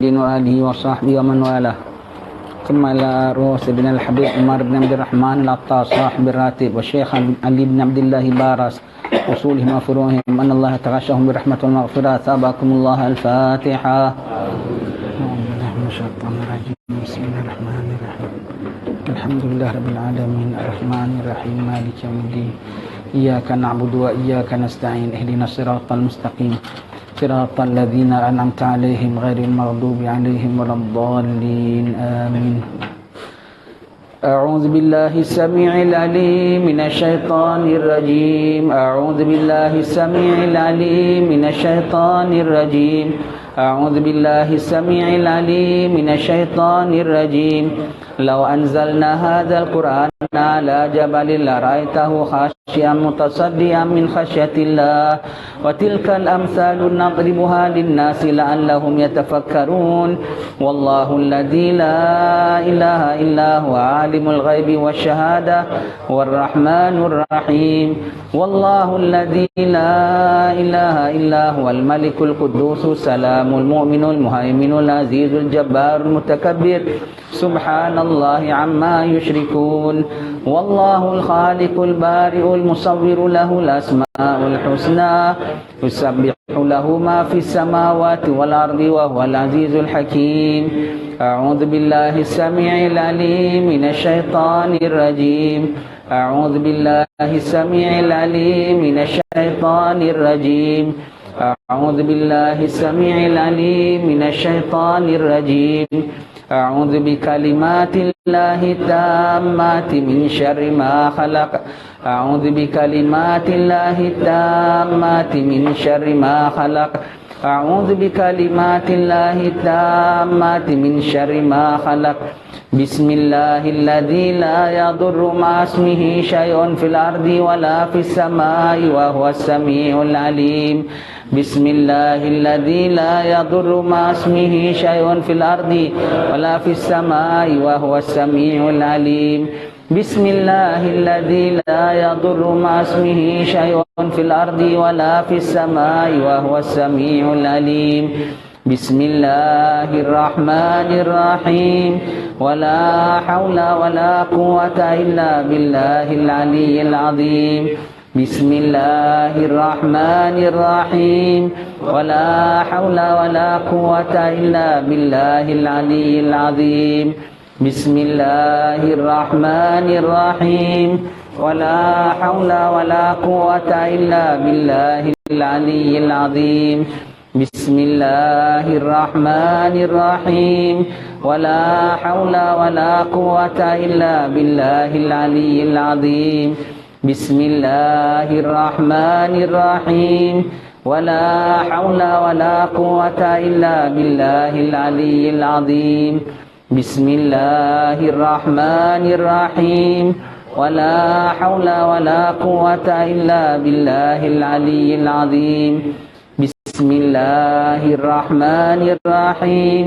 وآله وصحبه ومن والاه. ثم إلى روح سيدنا الحبيب عمر بن عبد الرحمن العطار صاحب الراتب والشيخ علي بن عبد الله باراس وصولهم وفروعهم أن الله تغشهم برحمة والمغفرة. ثابكم الله. الفاتحة. بسم الله الرحمن الرحيم. الحمد لله رب العالمين الرحمن الرحيم مالك يوم الدين إياك نعبد وإياك نستعين اهدنا الصراط المستقيم صراط الذين أنعمت عليهم غير المغضوب عليهم ولا الضالين آمين. أعوذ بالله السميع العليم من الشيطان الرجيم. أعوذ بالله السميع العليم من الشيطان الرجيم. أعوذ بالله السميع العليم من الشيطان الرجيم. لو أنزلنا هذا القرآن على جبل لرأيته خاشعا متصدعا من خشية الله وتلك الأمثال نضربها للناس لعلهم يتفكرون. والله الذي لا إله إلا هو عالم الغيب والشهادة والرحمن الرحيم. والله الذي لا إله إلا هو الملك القدوس السلام المؤمن المهيمن العزيز الجبار المتكبر سبحان الله عما يشركون. والله الخالق البارئ المصور له الأسماء الحسنى يسبح له ما في السماوات والأرض وهو العزيز الحكيم. أعوذ بالله السميع العليم من الشيطان الرجيم. أعوذ بالله السميع العليم من الشيطان الرجيم. أعوذ بالله السميع العليم من الشيطان الرجيم. أعوذ بكلمات الله التامات من شر ما خلق. أعوذ بكلمات الله التامات من شر ما خلق. أعوذ بكلمات الله التامات من شر ما خلق. بسم الله الذي لا يضر مع اسمه شيء في الأرض ولا في السماء وهو السميع العليم. بسم الله الذي لا يضر مع اسمه شيء في الأرض ولا في السماء وهو السميع العليم. بسم الله الذي لا يضر مع اسمه شيء في الأرض ولا في السماء وهو السميع العليم. بسم الله الرحمن الرحيم. ولا حول ولا قوة إلا بالله العلي العظيم. بسم الله الرحمن الرحيم. ولا حول ولا قوة إلا بالله العلي العظيم. بسم الله الرحمن الرحيم. ولا حول ولا قوة إلا بالله العلي العظيم. بسم الله الرحمن الرحيم. ولا حول ولا قوة إلا بالله العلي العظيم. بسم الله الرحمن الرحيم. ولا حول ولا قوة إلا بالله العلي العظيم. بسم الله الرحمن الرحيم. ولا حول ولا قوة إلا بالله العلي العظيم. بسم الله الرحمن الرحيم.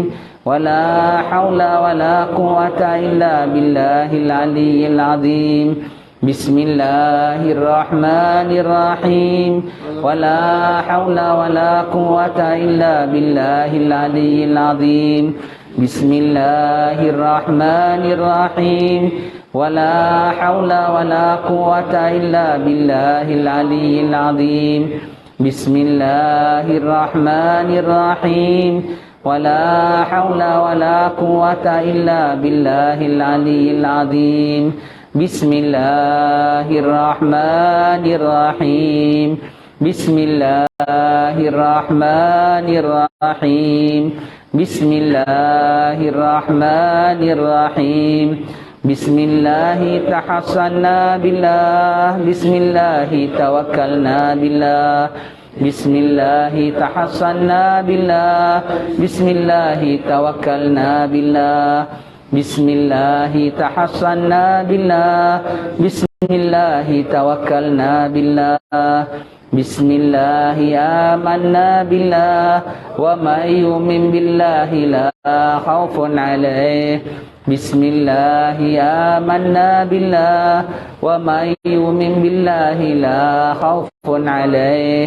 ولا حول ولا قوة إلا بالله العلي العظيم. بسم الله الرحمن الرحيم. ولا حول ولا قوة إلا بالله العلي العظيم. بسم الله الرحمن الرحيم. ولا حول ولا قوة إلا بالله العلي العظيم. بسم الله الرحمن الرحيم. ولا حول ولا قوة إلا بالله العلي العظيم. بسم الله الرحمن الرحيم. بسم الله الرحمن الرحيم. بسم الله الرحمن الرحيم. بسم الله تحصنا بالله. بسم الله توكلنا بالله. بسم الله تحصنا بالله. بسم الله توكلنا بالله. بسم الله تحصنا بالله. بسم الله توكلنا بالله. بسم الله آمنا بالله. ومن يؤمن بالله لا خوف عليه. بسم الله آمنا بالله. ومن يؤمن بالله لا خوف عليه.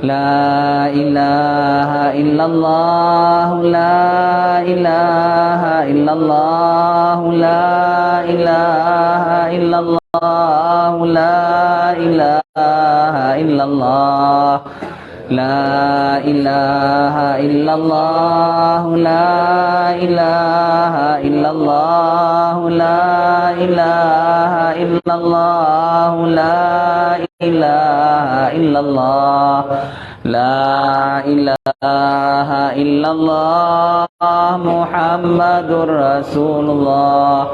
لا إله إلا الله لا إله إلا الله لا إله إلا الله لا إله إلا الله لا إله إلا الله لا إله إلا الله لا إله إلا الله لا إله إلا الله لا إله إلا الله محمد رسول الله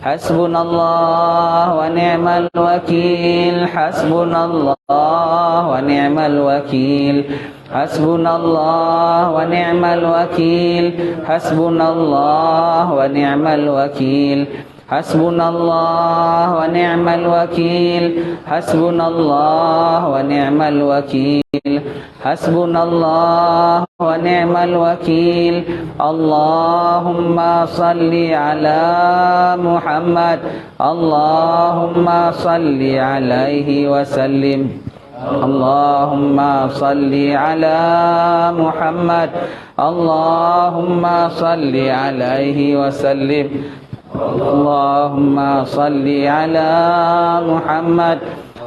حسبنا الله ونعم الوكيل حسبنا الله ونعم الوكيل حسبنا الله ونعم الوكيل حسبنا الله ونعم الوكيل حسبنا الله ونعم الوكيل حسبنا الله ونعم الوكيل حسبنا الله ونعم الوكيل اللهم صل على محمد اللهم صل عليه وسلم اللهم صل على محمد اللهم صل عليه وسلم اللهم صل على محمد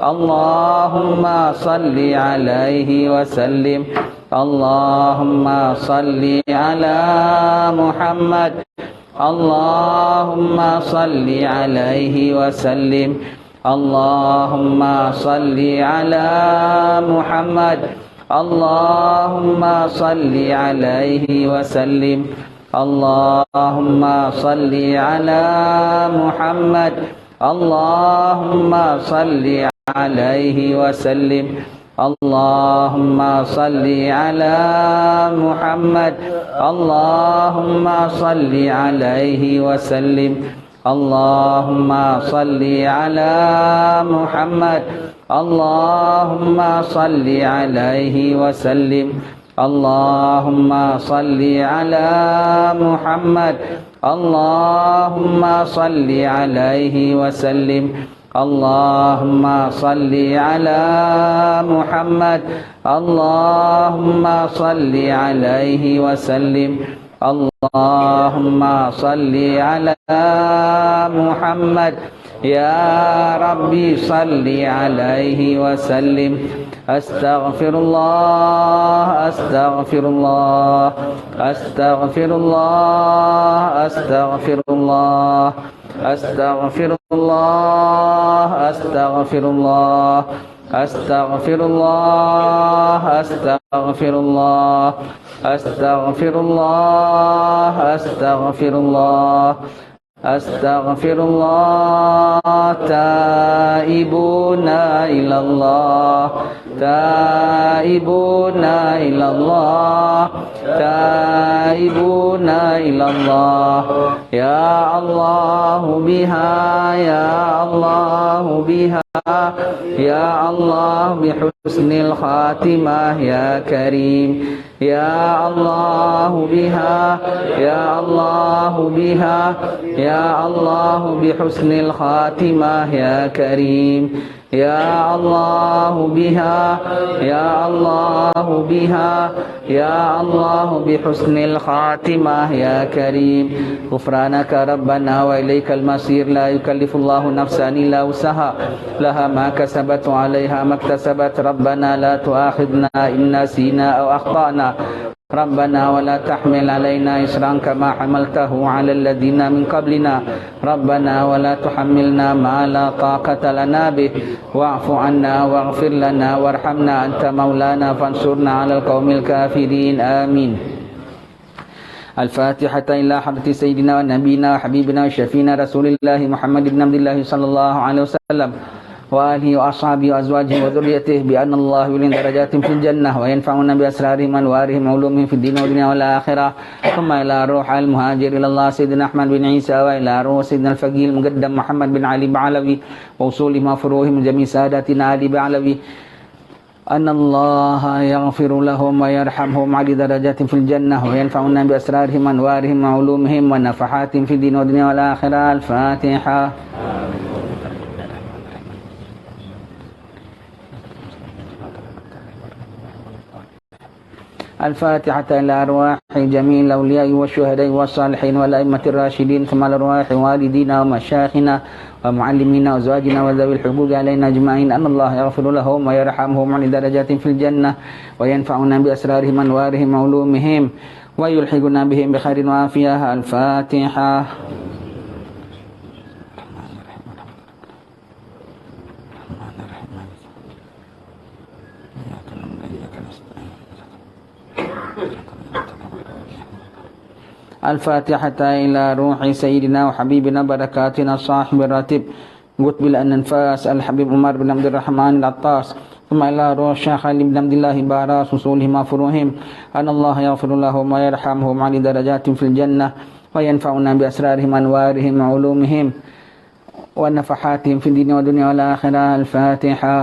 اللهم صل عليه وسلم اللهم صل على محمد اللهم صل عليه وسلم اللهم صل على محمد اللهم صل عليه وسلم اللهم صل على محمد اللهم صل عليه وسلم اللهم صل على محمد اللهم صل عليه وسلم اللهم صل على محمد اللهم صل عليه وسلم اللهم صل على محمد اللهم صل عليه وسلم اللهم صل على محمد اللهم صل عليه وسلم اللهم صل على محمد يا ربي صل عليه وسلم أستغفر الله أستغفر الله أستغفر الله أستغفر الله أستغفر الله أستغفر الله أستغفر الله أستغفر الله أستغفر الله أستغفر الله أستغفر الله تائبون إلى الله تائبون إلى الله تائبون إلى الله يا الله بها يا الله بها يا الله بحسن الخاتمة يا كريم يا الله بها يا الله بها يا الله بحسن الخاتمة يا كريم يا الله بها يا الله بها يا الله بحسن الخاتمة يا كريم غفرانك ربنا وإليك المصير لا يكلف الله نفسا إلا وسعها لها ما كسبت وعليها ما اكتسبت ربنا لا تؤاخذنا إن نسينا أو أخطأنا ربنا ولا تحمل علينا إصرا كما حملته على الذين من قبلنا ربنا ولا تحملنا ما لا طاقة لنا به واعف عنا واغفر لنا وارحمنا أنت مولانا فانصرنا على القوم الكافرين آمين. الفاتحة إلى حضرة سيدنا ونبينا وحبيبنا وشفينا رسول الله محمد بن عبد الله صلى الله عليه وسلم وآله وأصحابه وأزواجه وذريته بأن الله يولي درجات في الجنة وينفعنا بأسرارهم وأنوارهم وعلومهم في الدين والدنيا والآخرة ثم إلى روح المهاجر إلى الله سيدنا أحمد بن عيسى وإلى روح سيدنا الفقيه المقدم محمد بن علي بعلوي ووصولهم وفروعهم جميع ساداتنا علي بعلوي أن الله يغفر لهم ويرحمهم على درجات في الجنة وينفعنا بأسرارهم وأنوارهم وعلومهم ونفحاتهم في الدين والدنيا والآخرة. الفاتحة. الفاتحة إلى أرواح جميع الأولياء والشهداء والصالحين والأئمة الراشدين ثم الأرواح والدينا ومشايخنا ومعلمينا وأزواجنا وذوي الحقوق علينا أجمعين أن الله يغفر لهم ويرحمهم وعلى درجات في الجنة وينفعنا بأسرارهم وأنوارهم وعلومهم ويلحقنا بهم بخير وعافية. الفاتحة. الفاتحة إلى روح سيدنا وحبيبنا بركاتنا صاحب الراتب قطب الأنفاس الحبيب عمر بن عبد الرحمن العطاس ثم إلى روح الشيخ علي بن عبد الله باراس وصولهم وفروهم أن الله يغفر لهم ويرحمهم على درجات في الجنة وينفعنا بأسرارهم وأنوارهم وعلومهم ونفحاتهم في الدين والدنيا والآخرة. الفاتحة.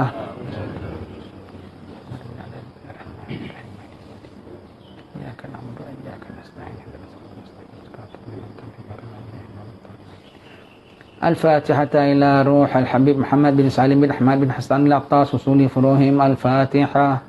الفاتحة إلى روح الحبيب محمد بن سالم بن أحمد بن حسن العطاس وصول فروهم. الفاتحة.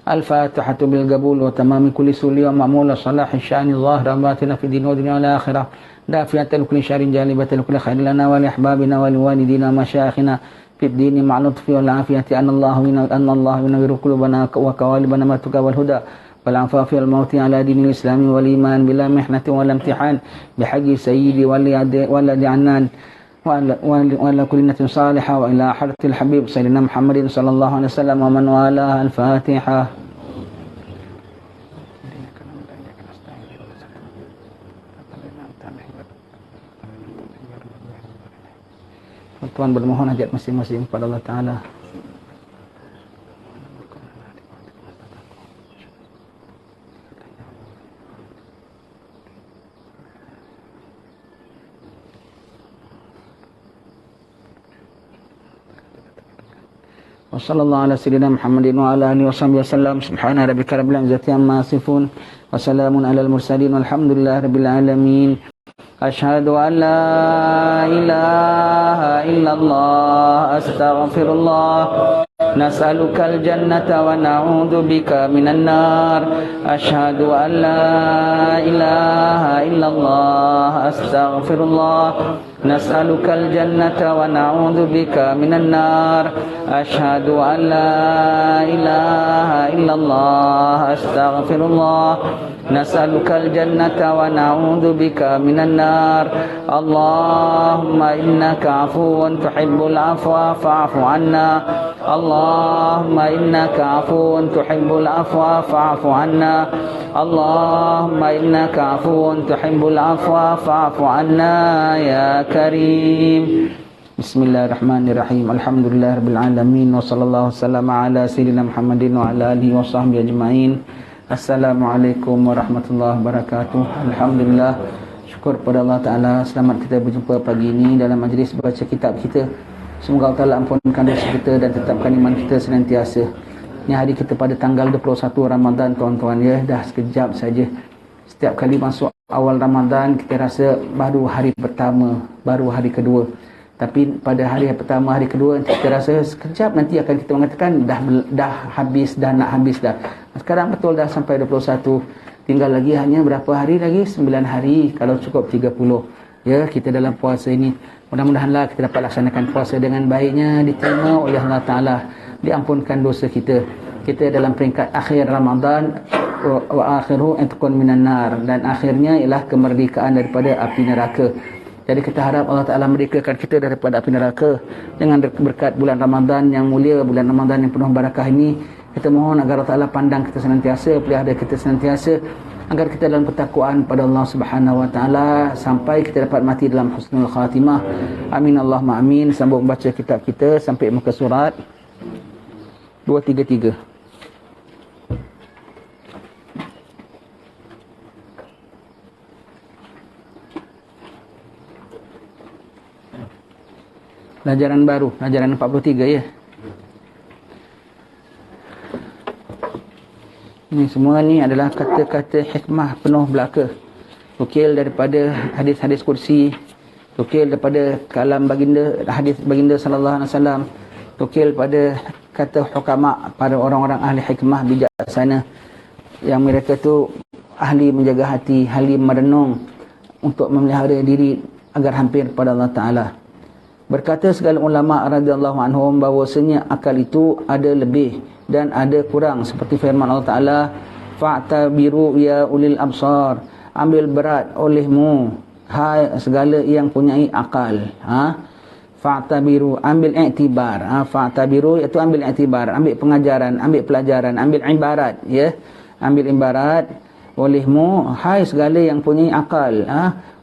الفاتحة بالقبول وتمام كل سولي ومعمول صلاح الشأن ظاهر باطنا في الدين والدنيا والآخرة دافعة لكل شر جالبة لكل خير لنا ولأحبابنا ولوالدينا ومشايخنا في الدين مع اللطف والعافية أن الله ينور قلوبنا وقوالبنا ما التقى والهدى والعفاف والموت على دين الإسلام والإيمان بلا محنة ولا امتحان بحق سيدي ولد عنان وعلى كل نة صالحة وإلى حضرة الحبيب سيدنا محمد صلى الله عليه وسلم ومن والاه. الفاتحة. Tuan bermohon hajat masing-masing kepada Allah Ta'ala. Wa sallallahu ala sayyidina Muhammadin wa ala alihi wa sahbihi wasallam. Subhana rabbika rabbil izzati amma yasifun wa salamun alal mursalin walhamdulillahi rabbil alamin. أشهد أن لا إله إلا الله أستغفر الله نسألك الجنة ونعوذ بك من النار. أشهد أن لا إله إلا الله أستغفر الله نسألك الجنة ونعوذ بك من النار. أشهد أن لا إله إلا الله أستغفر الله نسألك الجنة ونعوذ بك من النار. اللهم إنك عفو تحب العفو فاعف عنا. اللهم إنك عفو تحب العفو فاعف عنا. اللهم إنك عفو تحب العفو فاعف عنا يا كريم. بسم الله الرحمن الرحيم. الحمد لله رب العالمين وصلى الله وسلم على سيدنا محمد وعلى آله وصحبه أجمعين. Assalamualaikum warahmatullahi wabarakatuh. Alhamdulillah, syukur pada Allah Ta'ala. Selamat kita berjumpa pagi ini dalam majlis baca kitab kita. Semoga Allah Ta'ala ampunkan dosa kita dan tetapkan iman kita senantiasa. Ini hari kita pada tanggal 21 Ramadan, tuan-tuan ya. Dah sekejap saja. Setiap kali masuk awal Ramadan, kita rasa baru hari pertama, baru hari kedua. Tapi pada hari pertama, hari kedua, kita rasa sekejap nanti akan kita mengatakan dah habis, dah nak habis dah. Sekarang betul dah sampai 21. Tinggal lagi hanya berapa hari lagi? 9 hari, kalau cukup 30. Ya, kita dalam puasa ini. Mudah-mudahanlah kita dapat laksanakan puasa dengan baiknya, diterima oleh Allah Ta'ala, diampunkan dosa kita. Kita dalam peringkat akhir Ramadan, wa akhiru itqun minan nar, dan akhirnya ialah kemerdekaan daripada api neraka. Jadi kita harap Allah Ta'ala merdekakan kita daripada api neraka dengan berkat bulan Ramadan yang mulia, bulan Ramadan yang penuh barakah ini. Kita mohon agar Allah Ta'ala pandang kita senantiasa, pelihara kita senantiasa, agar kita dalam ketakwaan pada Allah Subhanahu Wa Ta'ala sampai kita dapat mati dalam husnul khatimah. Amin Allahumma amin. Sambung membaca kitab kita sampai muka surat 233. Pelajaran baru, pelajaran 43 ya. Ini semua ni adalah kata-kata hikmah penuh belaka tukil daripada hadis-hadis kursi, tukil daripada kalam baginda, hadis baginda sallallahu alaihi wasallam, tukil pada kata hukama, para orang-orang ahli hikmah bijaksana yang mereka tu ahli menjaga hati, ahli merenung untuk memelihara diri agar hampir pada Allah Ta'ala. Berkata segala ulama radhiyallahu anhum bahawasanya akal itu ada lebih dan ada kurang, seperti firman Allah Ta'ala, fa'tabiru ya ulil absar, ambil berat olehmu hai segala yang punyai akal. Fa'tabiru, ambil iktibar. Fa'tabiru iaitu ambil iktibar, ambil pengajaran, ambil pelajaran, ambil ibarat, ya. Ambil ibarat olehmu hai segala yang punyai akal,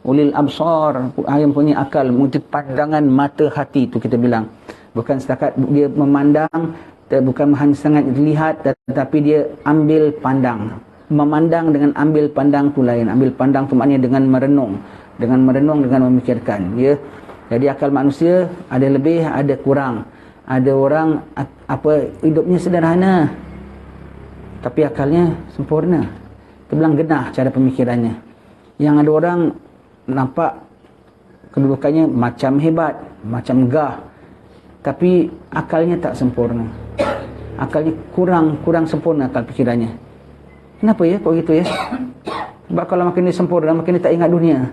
ulil absar, yang punyai akal, pandangan mata hati tu kita bilang. Bukan setakat dia memandang, bukan hanya sangat dilihat, tetapi dia ambil pandang. Memandang dengan ambil pandang tu lain. Ambil pandang tu maknanya dengan merenung, dengan memikirkan, ya. Jadi akal manusia ada lebih, ada kurang. Ada orang hidupnya sederhana tapi akalnya sempurna. Kita bilang genah cara pemikirannya. Yang ada orang nampak kedudukannya macam hebat, macam megah, tapi akalnya tak sempurna. Akalnya kurang sempurna akal pikirannya. Kenapa ya kok gitu ya? Sebab kalau makin dia sempurna, makin dia tak ingat dunia.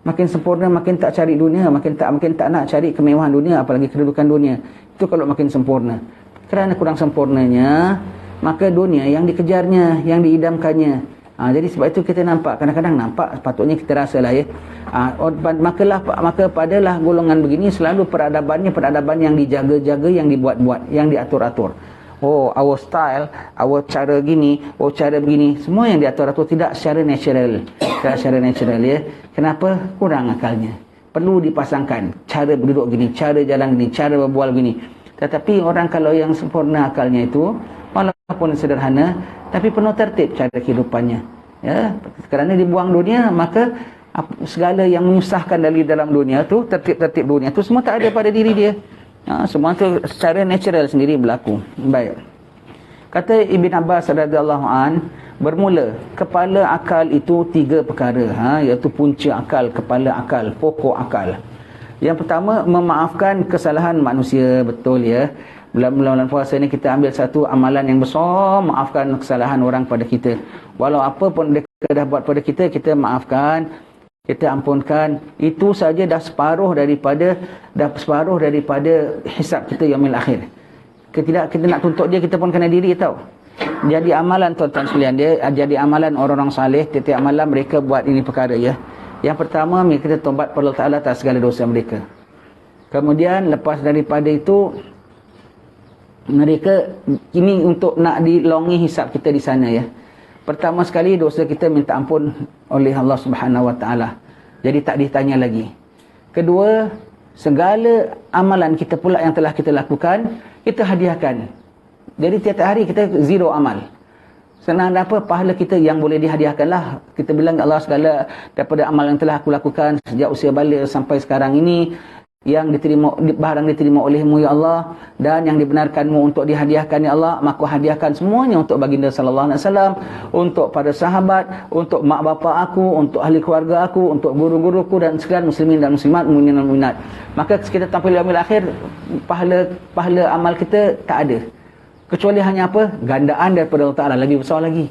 Makin sempurna, makin tak cari dunia, makin tak nak cari kemewahan dunia, apalagi kedudukan dunia. Itu kalau makin sempurna. Kerana kurang sempurnanya, maka dunia yang dikejarnya, yang diidamkannya. Jadi sebab itu kita nampak, kadang-kadang nampak, sepatutnya kita rasalah ya. Maka padalah golongan begini selalu peradaban yang dijaga-jaga, yang dibuat-buat, yang diatur-atur. Oh, our style, our cara gini, oh cara begini, semua yang diatur-atur, tidak secara natural. Tidak secara natural ya. Kenapa? Kurang akalnya. Perlu dipasangkan cara berduduk gini, cara jalan gini, cara berbual gini. Tetapi orang kalau yang sempurna akalnya itu, walaupun sederhana, tapi penuh tertib cara kehidupannya. Ya, kerana dibuang dunia, maka segala yang menyusahkan dari dalam dunia tu, tertib-tertib dunia tu semua tak ada pada diri dia. Semua tu secara natural sendiri berlaku. Baik. Kata Ibn Abbas radhiyallahu an, bermula kepala akal itu 3 perkara, iaitu punca akal, kepala akal, pokok akal. Yang pertama, memaafkan kesalahan manusia. Betul ya. Bulan puasa ni kita ambil satu amalan yang besar, maafkan kesalahan orang pada kita. Walau apa pun dia dah buat pada kita, kita maafkan, kita ampunkan. Itu saja dah separuh daripada hisab kita yaumil akhir. Kita nak tuntut dia, kita pun kena diri tau. Jadi amalan tuan-tuan sekalian, dia jadi amalan orang-orang saleh. Tiap-tiap malam mereka buat ini perkara ya. Yang pertama, mereka taubat pada Allah Ta'ala atas segala dosa mereka. Kemudian lepas daripada itu, mereka ini untuk nak dilongi hisab kita di sana ya. Pertama sekali, dosa kita minta ampun oleh Allah Subhanahu Wa Ta'ala. Jadi tak ditanya lagi. Kedua, segala amalan kita pula yang telah kita lakukan, kita hadiahkan. Jadi tiap-tiap hari kita zero amal. Senang apa? Pahala kita yang boleh dihadiahkanlah. Kita bilang Allah, segala daripada amal yang telah aku lakukan sejak usia balik sampai sekarang ini, yang diterima, barang diterima olehmu ya Allah, dan yang dibenarkanmu untuk dihadiahkan ya Allah, maka hadiahkan semuanya untuk baginda sallallahu alaihi wasallam, untuk para sahabat, untuk mak bapa aku, untuk ahli keluarga aku, untuk guru-guruku dan sekalian muslimin dan muslimat, mukminin dan mukminat. Maka kita tampil yaumil akhir, pahala amal kita tak ada, kecuali hanya apa? Gandaan daripada Allah Ta'ala, lebih besar lagi.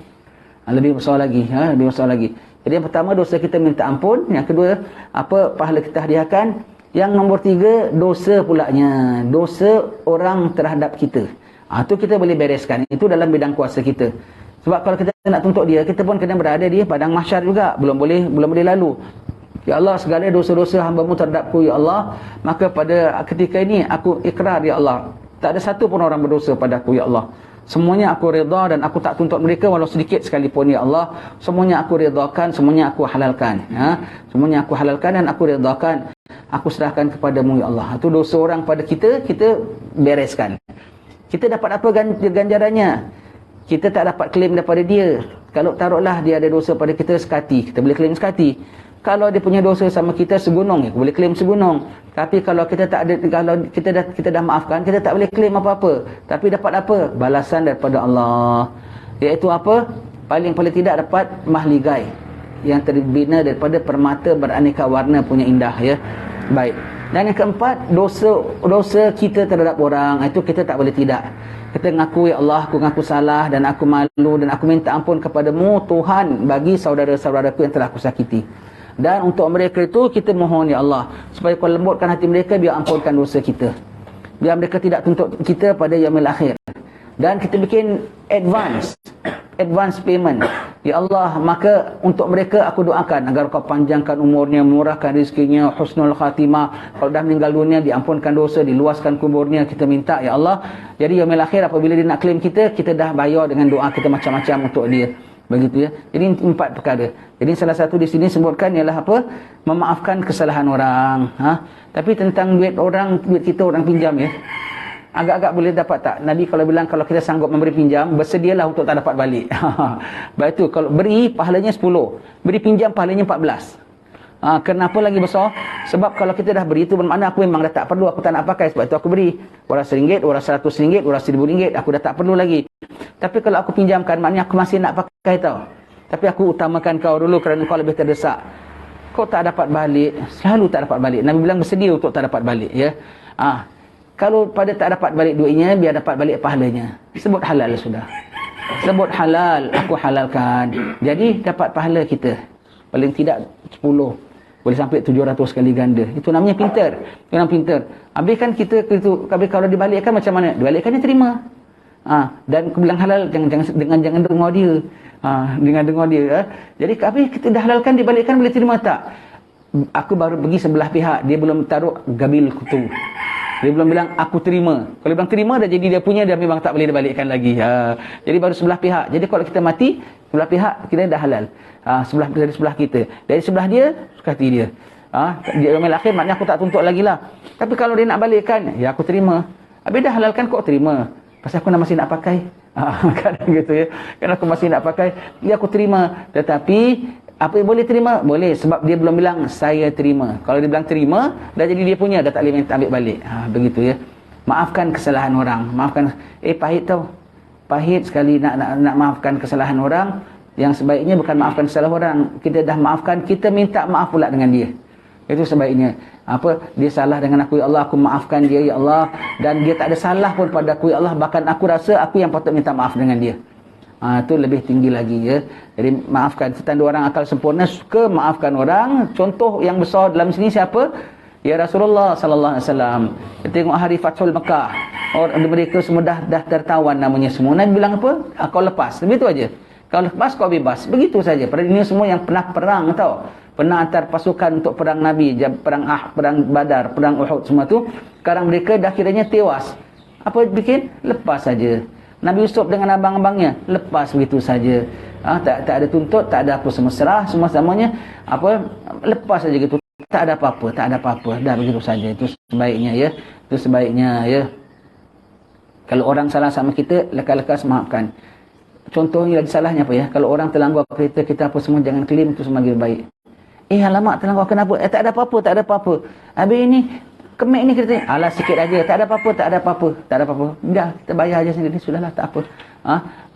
Lebih besar lagi. Jadi yang pertama, dosa kita minta ampun. Yang kedua, pahala kita hadiahkan. Yang nombor 3, dosa pulaknya. Dosa orang terhadap kita. Itu kita boleh bereskan. Itu dalam bidang kuasa kita. Sebab kalau kita nak tuntut dia, kita pun kena berada di padang mahsyar juga. Belum boleh lalu. Ya Allah, segala dosa-dosa hamba-Mu terhadapku ya Allah, maka pada ketika ini aku ikrar ya Allah, tak ada satu pun orang berdosa padaku ya Allah. Semuanya aku redha dan aku tak tuntut mereka walau sedikit sekalipun ya Allah. Semuanya aku redhakan, semuanya aku halalkan. Semuanya aku halalkan dan aku redhakan. Aku serahkan kepadamu ya Allah. Itu dosa orang pada kita, kita bereskan. Kita dapat apa ganjarannya? Kita tak dapat klaim daripada dia. Kalau taruhlah dia ada dosa pada kita sekati, kita boleh klaim sekati. Kalau dia punya dosa sama kita segunung, kita boleh klaim segunung. Tapi kalau kita tak ada, kalau kita dah maafkan, kita tak boleh klaim apa-apa. Tapi dapat apa? Balasan daripada Allah. Iaitu apa? Paling tidak dapat mahligai. yang terbina daripada permata beraneka warna punya indah, ya. Baik. Dan yang keempat, dosa kita terhadap orang, itu kita tak boleh tidak. Kita ngaku, ya Allah, aku ngaku salah dan aku malu dan aku minta ampun kepadamu Tuhan bagi saudara-saudaraku yang telah aku sakiti. Dan untuk mereka itu kita mohon, ya Allah, supaya kau lembutkan hati mereka, biar ampunkan dosa kita, biar mereka tidak tuntut kita pada yaumil akhir. Dan kita bikin advance payment, ya Allah, maka untuk mereka aku doakan agar kau panjangkan umurnya, murahkan rezekinya, husnul khatimah, kalau dah meninggal dunia diampunkan dosa, diluaskan kuburnya, kita minta, ya Allah. Jadi yaumil akhir apabila dia nak claim kita dah bayar dengan doa kita macam-macam untuk dia, begitu, ya. Jadi 4 perkara. Jadi salah satu di sini sebutkan ialah apa? Memaafkan kesalahan orang. Tapi tentang duit kita orang pinjam, ya, agak-agak boleh dapat tak? Nabi kalau bilang kalau kita sanggup memberi pinjam, bersedialah untuk tak dapat balik. Baik tu, kalau beri pahalanya 10, beri pinjam pahalanya 14. Kenapa lagi besar? Sebab kalau kita dah beri itu bermakna aku memang dah tak perlu, aku tak nak pakai, sebab itu aku beri. Orang RM1, orang RM100, orang RM1,000, aku dah tak perlu lagi. Tapi kalau aku pinjamkan, maknanya aku masih nak pakai tau. Tapi aku utamakan kau dulu kerana kau lebih terdesak. Kau tak dapat balik, selalu tak dapat balik. Nabi bilang bersedia untuk tak dapat balik, ya. Kalau pada tak dapat balik duitnya, biar dapat balik pahalanya. Sebut halal sudah. Sebut halal, aku halalkan. Jadi dapat pahala kita. Paling tidak 10. Boleh sampai 700 kali ganda. Itu namanya pintar. Orang pintar. Habis kan kita kalau dibalikkan macam mana? Dibalikkannya terima. Dan aku bilang halal, jangan dengar dia. Dengan dengar dia. Jadi habis kita dah halalkan, dibalikkan, boleh terima tak? Aku baru pergi sebelah pihak, dia belum taruh gabil kutu. Dia belum bilang aku terima. Kalau dia bilang terima, dah jadi dia punya, dia memang tak boleh dibalikkan lagi. Jadi baru sebelah pihak. Jadi kalau kita mati, sebelah pihak kita dah halal. Dari sebelah kita. Dari sebelah dia, suka hati dia. Dia yaumil akhir, maknanya aku tak tuntut lagi lah. Tapi kalau dia nak balikkan, ya aku terima. Habis dah halalkan, kok terima. Pasal aku masih nak pakai. Kadang gitu, ya. Kan aku masih nak pakai, ya aku terima. Tetapi apa yang boleh terima? Boleh, sebab dia belum bilang saya terima. Kalau dia bilang terima, dah jadi dia punya, dah tak boleh minta ambil balik. Begitu, ya. Maafkan kesalahan orang. Maafkan, pahit tau. Pahit sekali nak maafkan kesalahan orang. Yang sebaiknya bukan maafkan kesalahan orang. Kita dah maafkan, kita minta maaf pula dengan dia. Itu sebaiknya. Dia salah dengan aku, ya Allah, aku maafkan dia, ya Allah. Dan dia tak ada salah pun pada aku, ya Allah. Bahkan aku rasa aku yang patut minta maaf dengan dia. Itu lebih tinggi lagi, ya. Jadi maafkan. Tanda orang akal sempurna suka maafkan orang. Contoh yang besar dalam sini siapa? Ya Rasulullah sallallahu alaihi wasallam. Kita tengok hari Fathul Mekah. Orang mereka semua dah tertawan namanya semua. Nabi bilang apa? Kau lepas. Begitu aja. Kau lepas, kau bebas. Begitu saja. Pada ini semua yang pernah perang, tahu. Pernah hantar pasukan untuk perang Nabi, perang Badar, perang Uhud, semua tu. Sekarang mereka dah kiranya tewas. Apa bikin? Lepas saja. Nabi Yusuf dengan abang-abangnya lepas begitu saja. Tak ada tuntut, tak ada apa, semua serah, semua-samanya lepas saja gitu. Tak ada apa-apa, dah begitu saja. Itu sebaiknya, ya. Itu sebaiknya, ya. Kalau orang salah sama kita, lekas-lekas maafkan. Contohnya lagi salahnya apa, ya? Kalau orang terlanggar kereta kita apa semua, jangan klaim itu semakin baik. Alamak, terlanggar kenapa? Tak ada apa-apa. Habis ini kemek ni kita alah sikit aja, tak ada apa-apa. Dah, kita bayar aja sendiri, sudahlah, tak apa.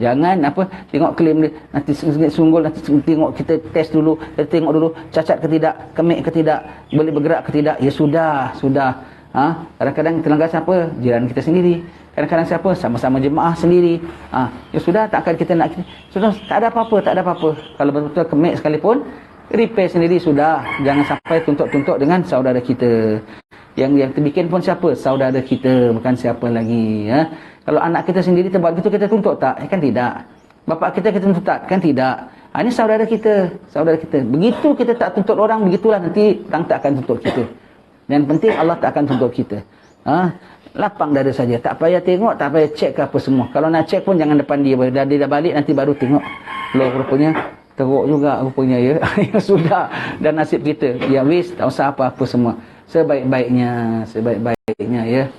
Jangan tengok klaim dia, nanti sunggul, nanti tengok, kita test dulu, kita tengok dulu cacat ke tidak, kemek ke tidak, boleh bergerak ke tidak. Ya sudah. Kadang-kadang terlanggar siapa? Jiran kita sendiri. Kadang-kadang siapa? Sama-sama jemaah sendiri. Ya sudah, takkan kita nak, sudah, tak ada apa-apa. Kalau betul-betul kemek sekalipun, repair sendiri sudah. Jangan sampai tuntut-tuntut dengan saudara kita. Yang terbikin pun siapa? Saudara kita, bukan siapa lagi, ya. Kalau anak kita sendiri terbuat gitu, kita tuntut tak? Kan tidak. Bapak kita tuntut tak? Kan tidak. Ini saudara kita. Begitu kita tak tuntut orang, begitulah nanti orang tak akan tuntut kita. Yang penting Allah tak akan tuntut kita. Lapang dada saja. Tak payah tengok, tak payah cek ke apa semua. Kalau nak cek pun jangan depan dia. Dia dah balik, nanti baru tengok. Loh, rupanya teruk juga rupanya, ya. Ya sudah, dan nasib kita. Ya wis, tak usah apa-apa semua. Sebaik-baiknya, ya.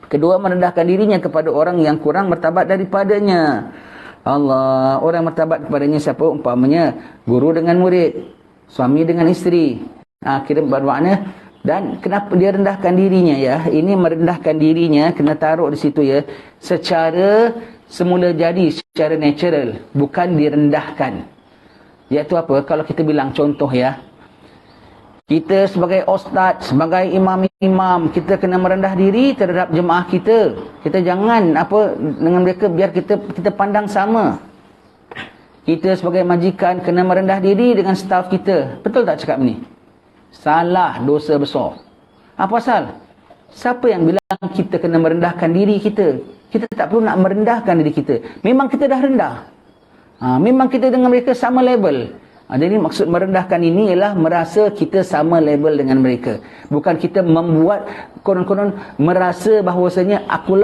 Kedua, merendahkan dirinya kepada orang yang kurang martabat daripadanya. Allah, orang martabat kepadanya siapa? Umpamanya guru dengan murid, suami dengan isteri. Kira bermakna, dan kenapa dia rendahkan dirinya, ya? Ini merendahkan dirinya kena taruh di situ, ya. Secara semula jadi, secara natural, bukan direndahkan. Iaitu apa? Kalau kita bilang contoh ya, kita sebagai ustaz, sebagai imam-imam, kita kena merendah diri terhadap jemaah kita. Kita jangan apa dengan mereka, biar kita pandang sama. Kita sebagai majikan kena merendah diri dengan staf kita. Betul tak cakap ni? Salah, dosa besar. Apa pasal? Siapa yang bilang kita kena merendahkan diri kita? Kita tak perlu nak merendahkan diri kita. Memang kita dah rendah. Memang kita dengan mereka sama level. Jadi maksud merendahkan ini ialah merasa kita sama level dengan mereka. Bukan kita membuat konon-konon merasa bahawasanya aku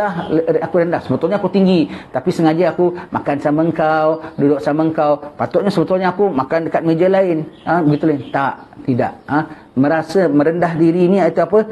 rendah. Sebetulnya aku tinggi, tapi sengaja aku makan sama engkau, duduk sama engkau. Patutnya sebetulnya aku makan dekat meja lain. Betul tak? Tidak. Merasa merendah diri ini iaitu apa?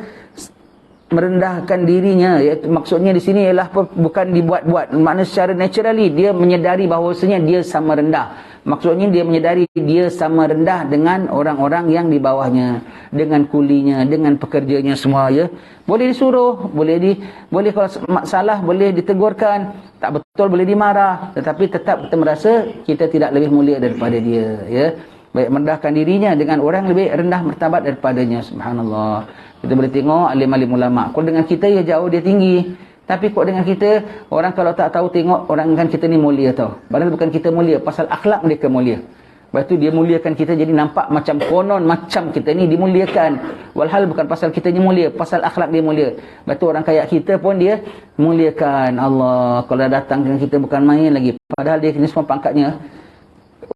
Merendahkan dirinya, iaitu maksudnya di sini ialah bukan dibuat-buat. Maknanya secara naturally dia menyedari bahawasanya dia sama rendah. Maksudnya dia menyedari dia sama rendah dengan orang-orang yang di bawahnya, dengan kulinya, dengan pekerjanya semua ya. Boleh disuruh, boleh kalau salah boleh ditegurkan, tak betul boleh dimarah, tetapi tetap kita merasa kita tidak lebih mulia daripada dia ya. Baik, merendahkan dirinya dengan orang lebih rendah martabat daripadanya. Subhanallah. Kita boleh tengok alim-alim ulama. Kalau dengan kita ya jauh dia tinggi. Tapi kok dengan kita, orang kalau tak tahu tengok orang kan kita ni mulia tau. Padahal bukan kita mulia, pasal akhlak mereka mulia. Lepas tu dia muliakan kita, jadi nampak macam konon macam kita ni dimuliakan. Walhal bukan pasal kita ni mulia, pasal akhlak dia mulia. Lepas tu orang kayak kita pun dia muliakan. Allah, kalau datang dengan kita bukan main lagi. Padahal dia ni semua pangkatnya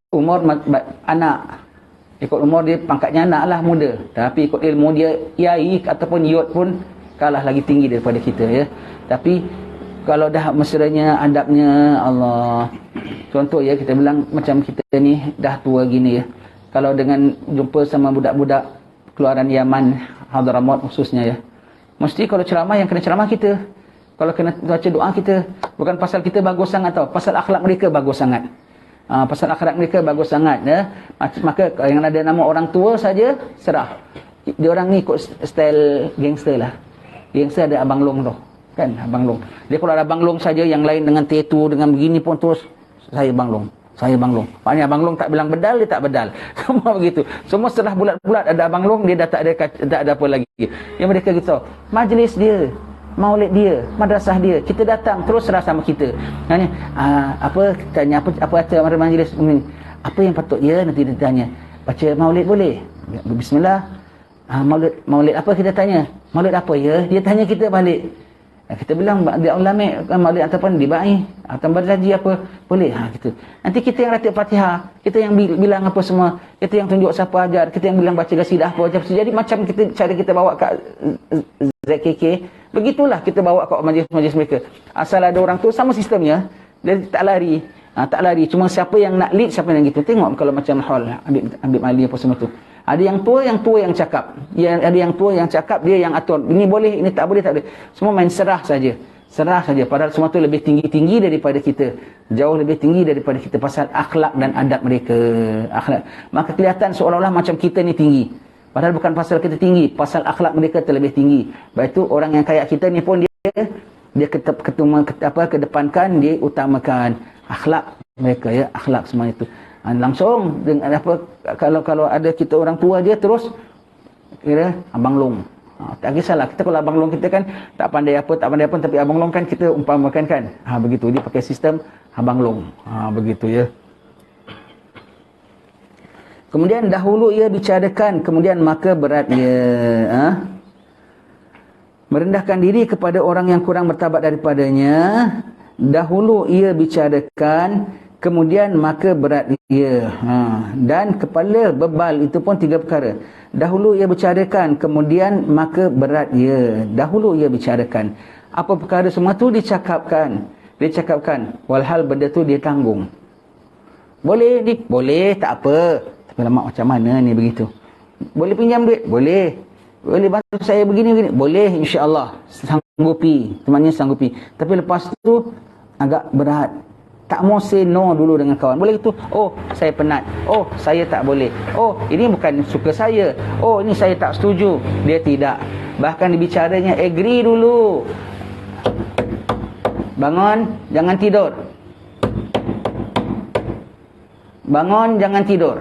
umur anak. Ikut umur dia pangkatnya anak lah, muda. Tapi ikut ilmu dia yai ataupun yud pun kalah lagi tinggi daripada kita ya. Tapi kalau dah mesranya, adabnya, Allah. Contoh ya, kita bilang macam kita ni dah tua gini ya. Kalau dengan jumpa sama budak-budak keluaran Yaman, Hadramaut khususnya ya. Mesti kalau ceramah yang kena ceramah kita. Kalau kena baca doa kita. Bukan pasal kita bagus sangat tau. Pasal akhlak mereka bagus sangat. Pasal akhlak mereka bagus sangat ya. Maka yang ada nama orang tua saja serah. Dia orang ni ikut style gangster lah. Gangster ada abang long tu. Kan abang long. Dia kalau ada abang long saja, yang lain dengan tattoo dengan begini pun terus saya bang long. Saya bang long. Maknanya abang long tak bilang bedal, dia tak bedal. Semua begitu. Semua serah bulat-bulat ada abang long, dia dah tak ada apa lagi. Yang mereka gitu. Majlis dia, maulid dia, madrasah dia, kita datang terus serah sama kita. Nanya, apa tanya apa kata majlis ini? Apa yang patut ya nanti dia tanya. Baca maulid boleh? Bismillah. Maulid apa kita tanya? Maulid apa ya? Dia tanya kita balik. Kita bilang dia ulama maulid ataupun dibai atau berhaji apa boleh gitu. Nanti kita yang ratib Fatihah, kita yang bilang apa semua, kita yang tunjuk siapa ajar, kita yang bilang baca qasidah apa macam. Jadi macam cara kita bawa kat ZKK, begitulah kita bawa kat majlis-majlis mereka. Asal ada orang tu sama sistemnya, dia tak lari. Tak lari, cuma siapa yang nak lead, siapa yang gitu. Tengok kalau macam hall Habib Ali apa semua tu. Ada yang tua yang cakap. Ada yang tua yang cakap, dia yang atur. Ini boleh, ini tak boleh, tak boleh. Semua main serah saja. Serah saja. Padahal semua tu lebih tinggi daripada kita. Jauh lebih tinggi daripada kita pasal akhlak dan adab mereka. Akhlak. Maka kelihatan seolah-olah macam kita ni tinggi. Padahal bukan pasal kita tinggi, pasal akhlak mereka terlebih tinggi. Lepas itu orang yang kayak kita ni pun dia kedepankan, dia utamakan akhlak mereka ya, akhlak semua itu. Langsung dengan apa, kalau ada kita orang tua dia terus kira abang long. Tak kisahlah, kita kalau abang long kita kan tak pandai apa tapi abang long kan kita umpamakan kan. Begitu dia pakai sistem abang long. Begitu ya. Kemudian dahulu ia bicarakan, kemudian maka berat ia. Merendahkan diri kepada orang yang kurang martabat daripadanya. Dahulu ia bicarakan, kemudian maka berat ia. Dan kepala bebal itu pun 3 perkara. Dahulu ia bicarakan, kemudian maka berat ia. Dahulu ia bicarakan. Apa perkara semua tu dicakapkan. Walhal benda tu dia tanggung. Boleh ni? Boleh, tak apa. Tapi lama macam mana ni begitu? Boleh pinjam duit? Boleh. Boleh bantu saya begini? Boleh, insya-Allah. Sanggupi. Temannya sanggupi. Tapi lepas tu agak berat. Tak mau say no dulu dengan kawan. Boleh gitu. Oh, saya penat. Oh, saya tak boleh. Oh, ini bukan suka saya. Oh, ini saya tak setuju. Dia tidak. Bahkan dibicaranya agree dulu. Bangun, jangan tidur. bangun jangan tidur.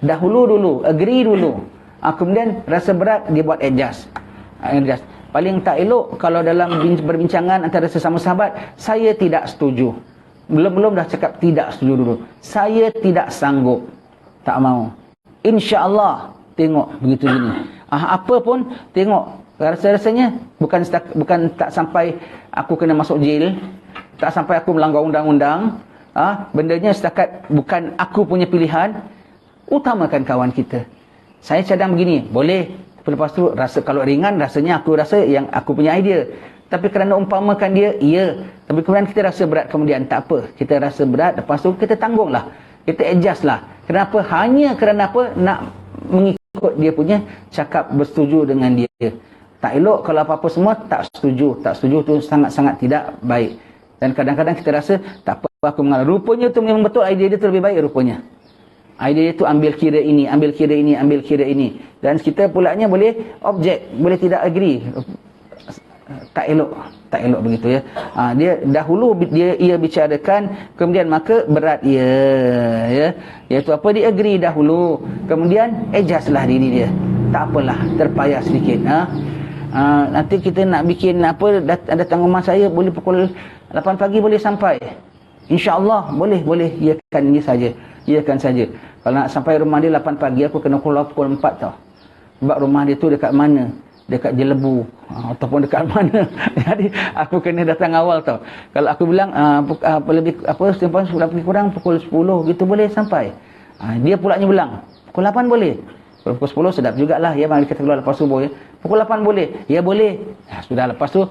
Dahulu agree dulu. Kemudian rasa berat dia buat adjust. Paling tak elok kalau dalam perbincangan antara sesama sahabat, saya tidak setuju. Belum dah cakap tidak setuju dulu. Saya tidak sanggup. Tak mau. InsyaAllah. Tengok begitu gini. Apa pun tengok. Rasa-rasanya bukan tak sampai aku kena masuk jail. Tak sampai aku melanggar undang-undang. Bendanya setakat bukan aku punya pilihan. Utamakan kawan kita. Saya cadang begini. Boleh. Lepas tu kalau ringan rasanya aku rasa yang aku punya idea. Tapi kerana umpamakan dia, iya. Tapi kemudian kita rasa berat kemudian, tak apa. Kita rasa berat, lepas tu kita tanggunglah. Kita adjust lah. Kenapa? Hanya kerana apa? Nak mengikut dia punya cakap bersetuju dengan dia. Tak elok kalau apa-apa semua tak setuju. Tak setuju tu sangat-sangat tidak baik. Dan kadang-kadang kita rasa, tak apa aku mengalah. Rupanya tu memang betul, idea dia tu lebih baik rupanya. Idea itu ambil kira ini, ambil kira ini, ambil kira ini. Dan kita pulaknya boleh objek, boleh tidak agree. Tak elok begitu ya. Dia dahulu ia bicarakan, kemudian maka berat ia ya. Iaitu apa, dia agree dahulu, kemudian adjustlah diri dia. Tak apalah, terpayah sedikit. Nanti kita nak bikin apa, datang rumah saya boleh pukul 8 pagi boleh sampai. InsyaAllah boleh. Iakan saja. Kalau nak sampai rumah dia 8 pagi, aku kena keluar pukul 4 tau. Sebab rumah dia tu dekat mana? Dekat Jelebu, ataupun dekat mana. Jadi aku kena datang awal tau. Kalau aku bilang lebih kurang pukul 10 gitu boleh sampai. Dia pulaknya bilang pukul 8 boleh. Pukul 10 sedap jugalah ya, mari kita keluar lepas subuh ya. Pukul 8 boleh. Ya boleh. Sudah lepas tu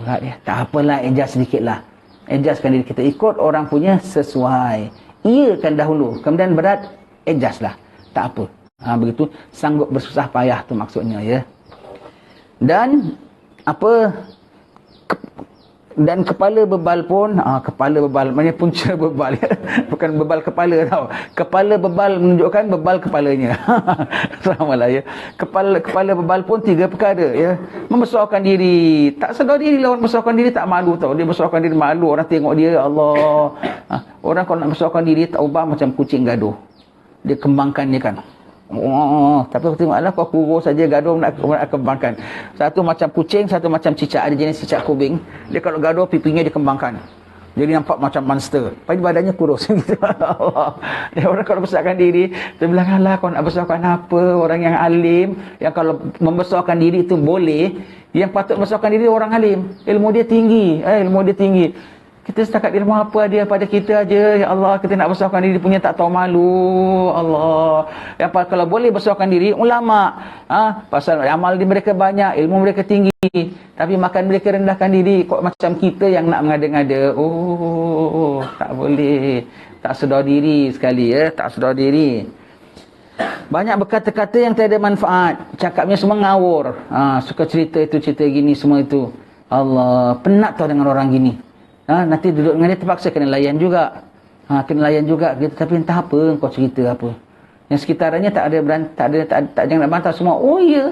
berat ya. Tak apalah, adjust sedikitlah. Adjustkan diri kita ikut orang punya sesuai. Iakan dahulu, kemudian berat, adjust lah. Tak apa. Begitu, sanggup bersusah payah tu maksudnya ya. Dan dan kepala bebal pun, kepala bebal maknanya punca bebal ya. Bukan bebal kepala tau. Kepala bebal menunjukkan bebal kepalanya. Samalah ya. Kepala bebal pun 3 perkara ya. Membesarkan diri, tak sedar diri lah orang membesarkan diri, tak malu tau. Dia besarkan diri malu, orang tengok dia, Allah. Orang kalau nak besarkan diri tak ubah macam kucing gaduh. Dia kembangkan dia kan. Tapi aku tengoklah kau kurus saja, gaduh nak kembangkan. Satu macam kucing, satu macam cicak. Ada jenis cicak kubing. Dia kalau gaduh pipinya dikembangkan. Jadi nampak macam monster. Tapi badannya kurus gitu. Dia orang kalau besarkan diri, dia bilang, alah kau nak besarkan apa? Orang yang alim, yang kalau membesarkan diri itu boleh, yang patut membesarkan diri orang alim. Ilmu dia tinggi. Kita setakat di rumah apa dia pada kita aja. Ya Allah, kita nak besarkan diri punya tak tahu malu. Allah. Yang kalau boleh besarkan diri ulama. Pasal amal di mereka banyak, ilmu mereka tinggi. Tapi makan mereka rendahkan diri kok macam kita yang nak mengada-ngada. Tak boleh. Tak sedar diri sekali ya, tak sedar diri. Banyak berkata-kata yang tiada manfaat. Cakapnya semua ngawur. Suka cerita itu, cerita gini, semua itu. Allah, penat tau dengan orang gini. Nanti duduk dengan dia terpaksa kena layan juga. Gitu. Tapi entah apa kau cerita apa. Yang sekitarnya tak jangan nak bantah semua. Oh ya.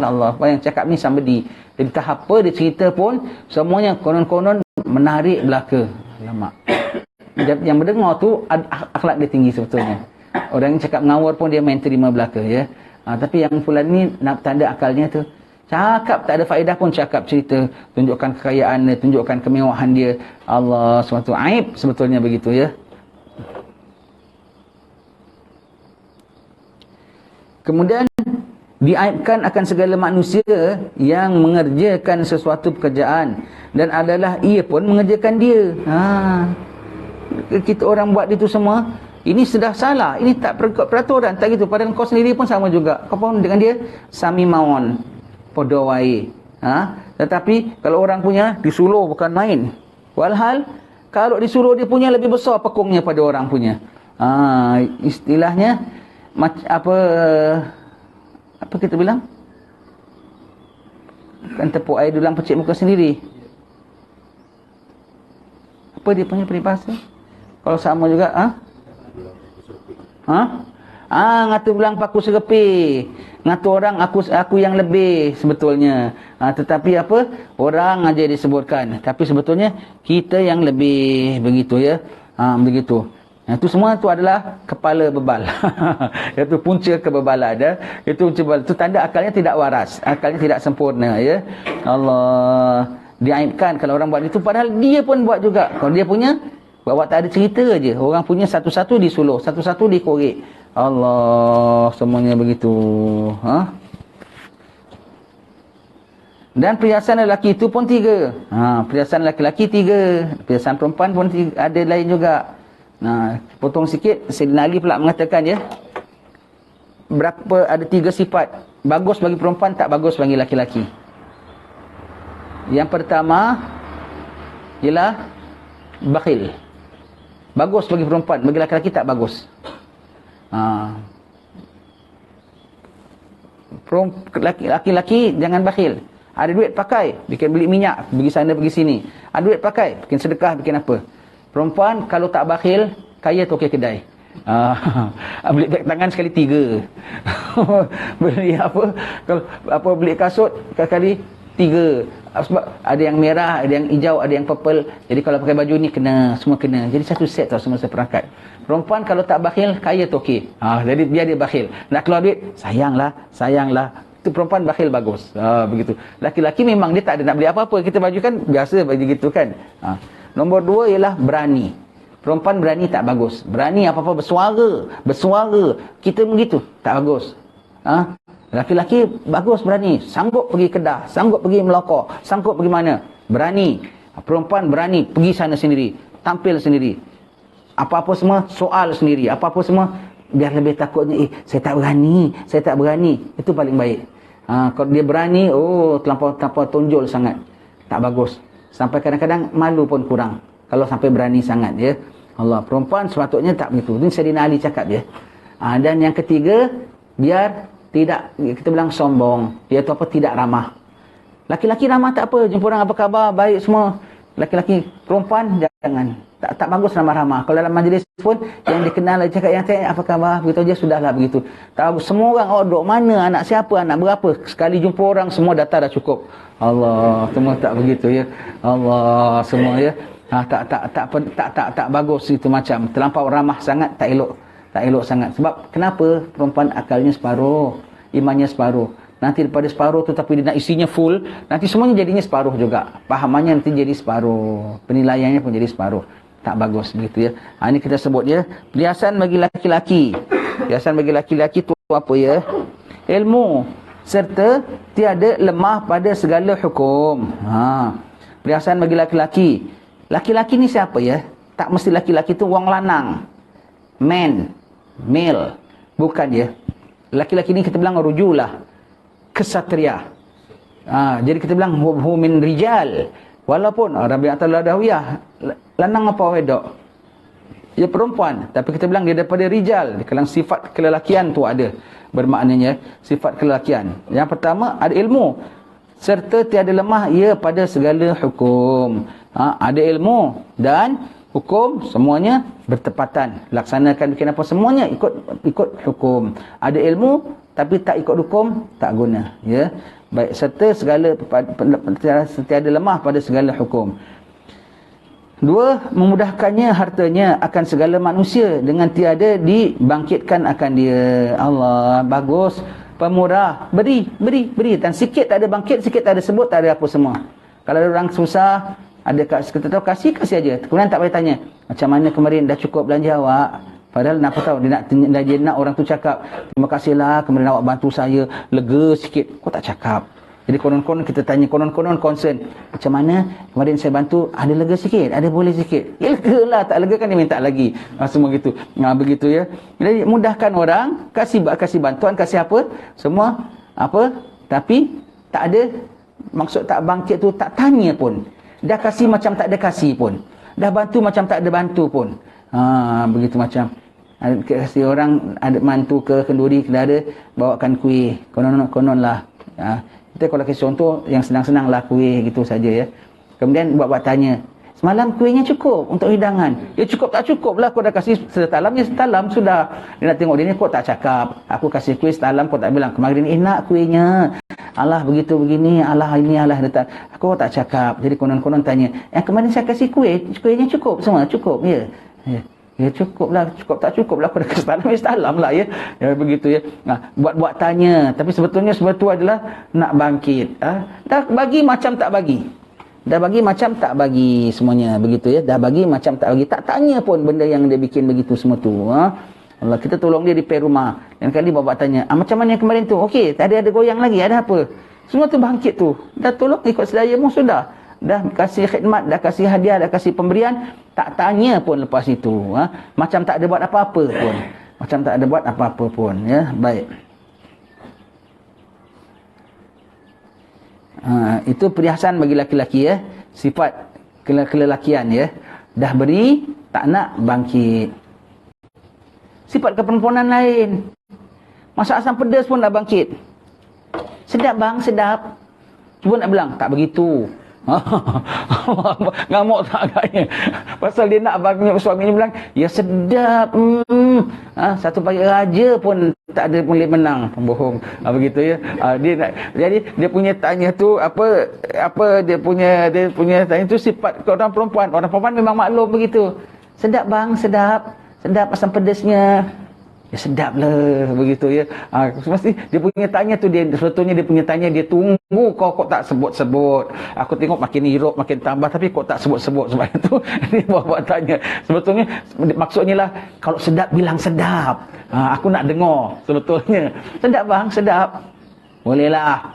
Allah, yang cakap ni somebody. Jadi entah apa dia cerita pun, semuanya konon-konon menarik belaka. Lama. Yang mendengar tu akhlak dia tinggi sebetulnya. Orang yang cakap ngawur pun dia main terima belaka ya. Tapi yang fulan ni nak tanda akalnya tu. Cakap tak ada faedah pun cakap cerita, tunjukkan kekayaan dia, tunjukkan kemewahan dia. Allah, suatu aib sebetulnya begitu ya. Kemudian diaibkan akan segala manusia yang mengerjakan sesuatu pekerjaan dan adalah ia pun mengerjakan dia. Kita orang buat itu semua, ini sudah salah, ini tak peraturan, tak gitu. Padahal kau sendiri pun sama juga. Kau pun dengan dia sami mawon. Podawai. Tetapi kalau orang punya disuruh bukan main. Walhal kalau disuruh dia punya lebih besar pekungnya pada orang punya. Istilahnya apa kita bilang? Bukan tepuk air dulang pecik muka sendiri. Apa dia punya peribahasa? Kalau sama juga ngata bilang paku serepih. Ngatur orang aku yang lebih sebetulnya. Tetapi apa? Orang aja disebutkan. Tapi sebetulnya kita yang lebih, begitu ya. Begitu. Itu semua itu adalah kepala bebal. Itu punca kebebalan ya. Itu tanda akalnya tidak waras, akalnya tidak sempurna ya. Allah, diaibkan kalau orang buat itu, padahal dia pun buat juga. Kalau dia punya buat tak ada cerita aje. Orang punya satu-satu disuluh, satu-satu dikorek. Allah, semuanya begitu. Dan perhiasan lelaki itu pun 3. Perhiasan lelaki 3. Perhiasan perempuan pun 3, ada lain juga. Potong sikit, Sayyidina Ali pula mengatakan ya, berapa ada 3 sifat bagus bagi perempuan, tak bagus bagi laki-laki. Yang pertama ialah bakhil. Bagus bagi perempuan, bagi laki-laki tak bagus. Laki-laki jangan bakhil. Ada duit pakai, bikin beli minyak, pergi sana pergi sini. Ada duit pakai, bikin sedekah, bikin apa. Perempuan kalau tak bakhil, kaya tokek kedai. Beli beg tangan sekali 3. Beli apa? Kalau beli kasut kali 3. Sebab ada yang merah, ada yang hijau, ada yang purple. Jadi kalau pakai baju ni kena, semua kena. Jadi satu set tau, semua seperangkat. Perempuan kalau tak bakhil, kaya tokek. Jadi biar dia bakhil. Nak keluar duit, sayanglah. Itu perempuan bakhil bagus. Begitu. Laki-laki memang dia tak ada nak beli apa-apa. Kita baju kan biasa baju gitu kan. Nombor 2 ialah berani. Perempuan berani tak bagus. Berani apa-apa bersuara. Kita begitu, tak bagus. Laki-laki bagus berani. Sanggup pergi Kedah, sanggup pergi Melaka, sanggup pergi mana. Berani. Perempuan berani pergi sana sendiri, tampil sendiri. Apa-apa semua soal sendiri. Apa-apa semua biar lebih takutnya, saya tak berani. Itu paling baik. Kalau dia berani, terlampau tonjol sangat. Tak bagus. Sampai kadang-kadang malu pun kurang kalau sampai berani sangat ya. Allah, perempuan sepatutnya tak begitu. Ini Sayyidina Ali cakap ya. Dan yang ketiga, biar tidak kita bilang sombong, iaitu apa, tidak ramah. Laki-laki ramah tak apa, jumpa orang apa khabar, baik semua. Laki-laki, perempuan jangan. Tak bagus ramah-ramah. Kalau dalam majlis pun yang dikenal cakap yang apa khabar, begitu aja sudahlah begitu. Tak bagus. Semua orang duk mana, anak siapa, anak berapa. Sekali jumpa orang semua data dah cukup. Allah, semua tak begitu ya. Allah, semua ya. Tak bagus itu macam terlampau ramah sangat, tak elok sangat. Sebab kenapa? Perempuan akalnya separuh, imannya separuh. Nanti daripada separuh tu tapi dia nak isinya full, nanti semuanya jadinya separuh juga. Pahamannya nanti jadi separuh, penilaiannya pun jadi separuh. Tak bagus begitu ya. Ini kita sebut ya, perhiasan bagi laki-laki. Perhiasan bagi laki-laki tu apa ya? Ilmu serta tiada lemah pada segala hukum. Perhiasan bagi laki-laki. Laki-laki ni siapa ya? Tak mesti laki-laki tu wang lanang. Male. Bukan ya. Laki-laki ni kita bilang rujulah. Kesatria. Jadi kita bilang hu min rijal. Walaupun Rabi' Atal Dawiyah, lanang apa wedok? Ya perempuan, tapi kita bilang dia daripada rijal. Di kalangan sifat kelelakian tu ada. Bermaknanya sifat kelelakian. Yang pertama ada ilmu serta tiada lemah ia pada segala hukum. Ada ilmu dan hukum semuanya bertepatan. Laksanakan bikin apa semuanya ikut hukum. Ada ilmu tapi tak ikut hukum tak guna ya. Baik, serta segala tiada lemah pada segala hukum. 2, memudahkannya hartanya akan segala manusia dengan tiada dibangkitkan akan dia. Allah, bagus, pemurah, beri dan sikit tak ada bangkit, sikit tak ada sebut, tak ada apa semua. Kalau ada orang susah, ada kita tahu kasih aja. Kemudian tak payah tanya, macam mana kemarin dah cukup belanja awak? Padahal nak apa tahu dia nak orang tu cakap, terima kasihlah kemarin awak bantu saya, lega sikit. Kau tak cakap. Jadi konon-konon kita tanya, konon-konon concern. Macam mana kemarin saya bantu, ada lega sikit, ada boleh sikit. Ya lega lah, tak lega kan dia minta lagi. Semua gitu. Begitu ya. Jadi mudahkan orang, kasih bantuan, kasih apa, semua apa, tapi tak ada maksud tak bangkit tu, tak tanya pun. Dah kasih macam tak ada kasih pun. Dah bantu macam tak ada bantu pun. Begitu macam kasih orang ada mantu ke kenduri kedara, bawakan kuih, konon lah. Kita kalau kasih contoh yang senang-senang lah kuih gitu saja ya. Kemudian buat tanya, Semalam kuihnya cukup untuk hidangan. Ya cukup tak cukup lah, kau dah kasih setalam, ya setalam sudah. Dia nak tengok dia ni, kau tak cakap. Aku kasih kuih setalam, kau tak bilang, kemarin enak kuihnya. Allah begitu begini, Allah ini, Allah datang. Aku tak cakap. Jadi konon-konon tanya, kemarin saya kasih kuihnya cukup semua? Cukup, ya. Ya cukup lah, cukup tak cukup lah, aku dah kasih setalam, ya setalam lah ya. Ya begitu ya. Nah, buat-buat tanya. Tapi sebetulnya sebab tu adalah nak bangkit. Dah bagi macam tak bagi. Dah bagi macam tak bagi semuanya, begitu ya. Dah bagi macam tak bagi, tak tanya pun benda yang dia bikin begitu semua tu. Allah, kita tolong dia di rumah. Dan kali bapak tanya, macam mana yang kemarin tu? Okey, tak ada goyang lagi, ada apa? Semua tu bangkit tu. Dah tolong ikut sedaya mu sudah. Dah kasih khidmat, dah kasih hadiah, dah kasih pemberian, tak tanya pun lepas itu. Macam tak ada buat apa-apa pun. Macam tak ada buat apa-apa pun, ya. Baik. Itu perhiasan bagi laki-laki ya, sifat kelelakian ya. Dah beri, tak nak bangkit. Sifat keperempuanan lain, masak asam pedas pun nak bangkit. Sedap bang, sedap. Cuba nak bilang, tak begitu. Ngamuk tak agaknya. Pasal dia nak bagi suami ni bilang, ya sedap. Satu pagi raja pun tak ada boleh menang, pembohong. Begitu ya. Dia nak, jadi dia punya tanya tu apa dia punya tanya tu sifat orang perempuan. Orang perempuan memang maklum begitu. Sedap bang, sedap. Sedap asam pedasnya. Ya sedap lah, begitu ya. Mesti dia punya tanya tu, dia sebetulnya dia punya tanya, dia tunggu kau tak sebut-sebut. Aku tengok makin hirup, makin tambah, tapi kau tak sebut-sebut. Sebab itu dia buat tanya. Sebetulnya maksudnya lah, kalau sedap bilang sedap. Aku nak dengar sebetulnya. Sedap bang, sedap. Bolehlah.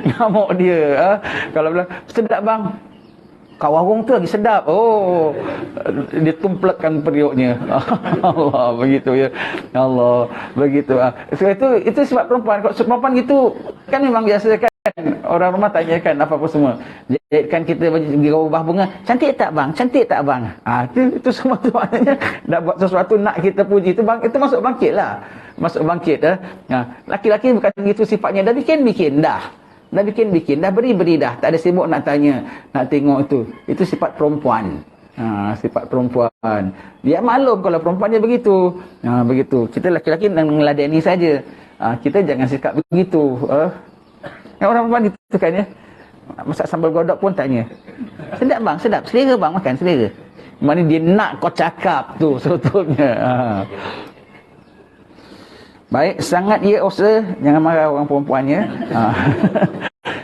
Ngamuk dia. Kalau bilang sedap bang, kau warung tu lagi sedap. Dia tumplekkan periuknya. Allah, begitu ya. Allah, begitu. So, itu sebab perempuan. Kalau perempuan gitu kan memang biasa kan. Orang rumah tanyakan apa-apa semua. Jadi kan kita bagi ubah bunga, cantik tak bang? Cantik tak bang? Itu semua tu maknanya dah buat sesuatu nak kita puji. Itu masuk bangkit lah. Masuk bangkit. Laki-laki bukan begitu sifatnya. Dah bikin dah. Dah bikin, dah beri dah. Tak ada sibuk nak tanya, nak tengok itu. Itu sifat perempuan. Sifat perempuan. Dia maklum kalau perempuannya begitu. Begitu. Kita laki-laki nak meladeni saja. Kita jangan sikap begitu. Orang perempuan itu kan ya. Masak sambal godok pun tanya. Sedap bang, sedap. Selera bang, makan selera. Mana dia nak kau cakap tu sebetulnya. Baik, sangat ia usaha, jangan marah orang perempuan ya.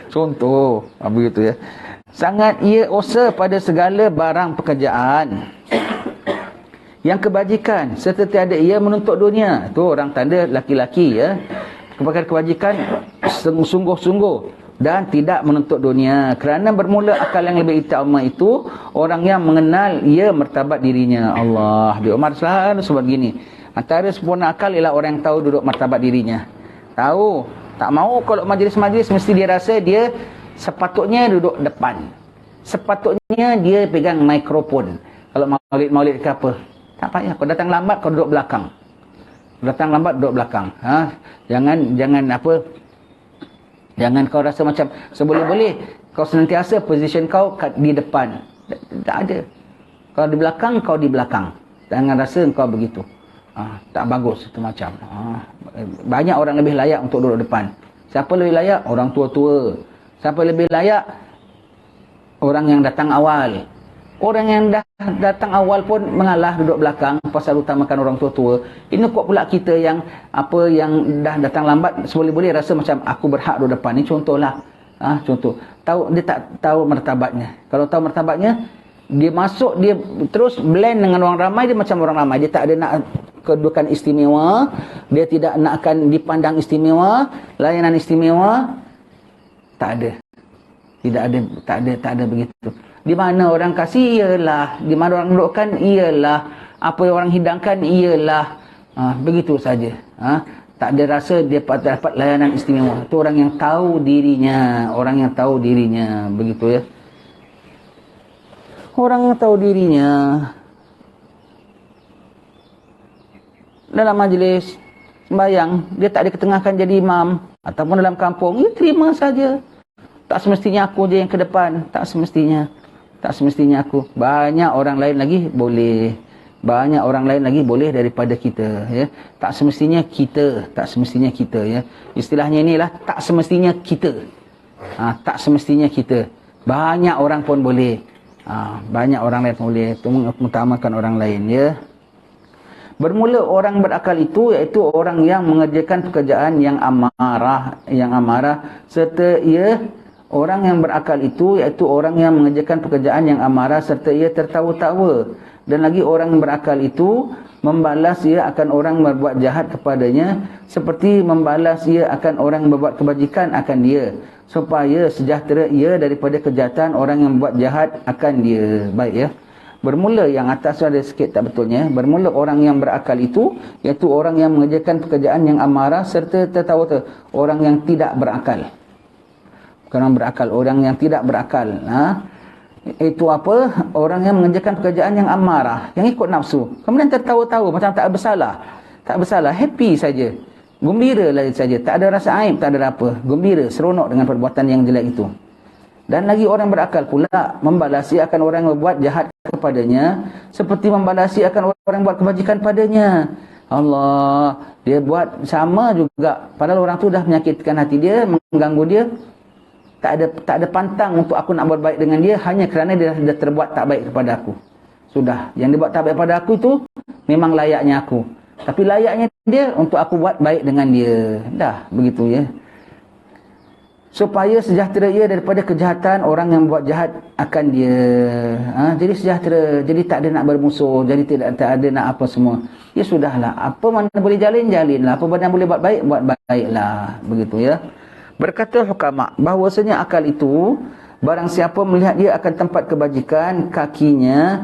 Contoh, begitu ya. Sangat ia usaha pada segala barang pekerjaan yang kebajikan serta tiada ia menuntut dunia. Tu orang tanda laki-laki ya. Kepada kebajikan sungguh-sungguh dan tidak menuntut dunia. Kerana bermula akal yang lebih utama itu orang yang mengenal ia martabat dirinya. Allah, di Umar selalu sebut gini. Antara sempurna akal ialah orang yang tahu duduk martabat dirinya. Tahu, tak mau kalau majlis-majlis mesti dia rasa dia sepatutnya duduk depan. Sepatutnya dia pegang mikrofon. Kalau maulid ke apa, tak payah. Kau datang lambat, kau duduk belakang. Datang lambat, duduk belakang. Jangan apa, jangan kau rasa macam seboleh-boleh kau senantiasa position kau di depan. Tak ada. Kau di belakang, kau di belakang. Jangan rasa kau begitu. Tak bagus itu macam. Banyak orang lebih layak untuk duduk depan. Siapa lebih layak? Orang tua-tua. Siapa lebih layak? Orang yang datang awal. Orang yang dah datang awal pun mengalah duduk belakang pasal utamakan orang tua-tua. Ini kok pula kita yang yang dah datang lambat seboleh-boleh rasa macam aku berhak duduk depan. Ni contohlah. Contoh. Dia tak tahu martabatnya. Kalau tahu martabatnya, dia masuk, dia terus blend dengan orang ramai, dia macam orang ramai. Dia tak ada nak kedudukan istimewa, dia tidak nak akan dipandang istimewa, layanan istimewa, tak ada. Tak ada begitu. Di mana orang kasih ialah, di mana orang dudukkan ialah, apa yang orang hidangkan ialah, begitu saja. Tak ada rasa dia dapat layanan istimewa. Itu orang yang tahu dirinya, begitu ya. Orang yang tahu dirinya. Dalam majlis sembahyang, dia tak diketengahkan jadi imam ataupun dalam kampung, dia terima saja. Tak semestinya aku je yang ke depan. Tak semestinya. Tak semestinya aku. Banyak orang lain lagi boleh. Banyak orang lain lagi boleh daripada kita, ya. Tak semestinya kita. Tak semestinya kita, ya. Istilahnya inilah tak semestinya kita. Tak semestinya kita. Banyak orang pun boleh. Banyak orang lain pun boleh. Itu mengutamakan orang lain, ya. Bermula orang berakal itu iaitu orang yang mengerjakan pekerjaan yang amarah, serta ia orang yang berakal itu iaitu orang yang mengerjakan pekerjaan yang amarah serta ia tertawa-tawa. Dan lagi orang yang berakal itu membalas ia akan orang berbuat jahat kepadanya seperti membalas ia akan orang berbuat kebajikan akan dia, supaya sejahtera ia daripada kejahatan orang yang buat jahat akan dia. Baik, ya. Bermula yang atas ada sikit tak betulnya. Bermula orang yang berakal itu iaitu orang yang mengerjakan pekerjaan yang amarah serta tertawa-tawa. Orang yang tidak berakal. Bukan orang berakal, orang yang tidak berakal. Itu apa? Orang yang mengerjakan pekerjaan yang amarah, yang ikut nafsu. Kemudian tertawa-tawa macam tak bersalah. Tak bersalah, happy saja. Gembira lah saja, tak ada rasa aib, tak ada apa. Gembira, seronok dengan perbuatan yang jelek itu. Dan lagi orang berakal pula membalasi akan orang yang berbuat jahat kepadanya seperti membalasi akan orang yang buat kebajikan padanya. Allah, dia buat sama juga. Padahal orang tu dah menyakitkan hati dia, mengganggu dia. Tak ada pantang untuk aku nak buat baik dengan dia hanya kerana dia dah terbuat tak baik kepada aku. Sudah, yang dia buat tak baik kepada aku itu memang layaknya aku. Tapi layaknya dia untuk aku buat baik dengan dia. Dah, begitu, ya. Supaya sejahtera ia daripada kejahatan orang yang buat jahat akan dia. Jadi sejahtera, jadi tak ada nak bermusuh, jadi tak ada nak apa semua. Ya sudahlah, apa mana boleh jalinlah, apa mana boleh buat baiklah, begitu, ya. Berkata hukama bahawasanya akal itu barang siapa melihat dia akan tempat kebajikan kakinya,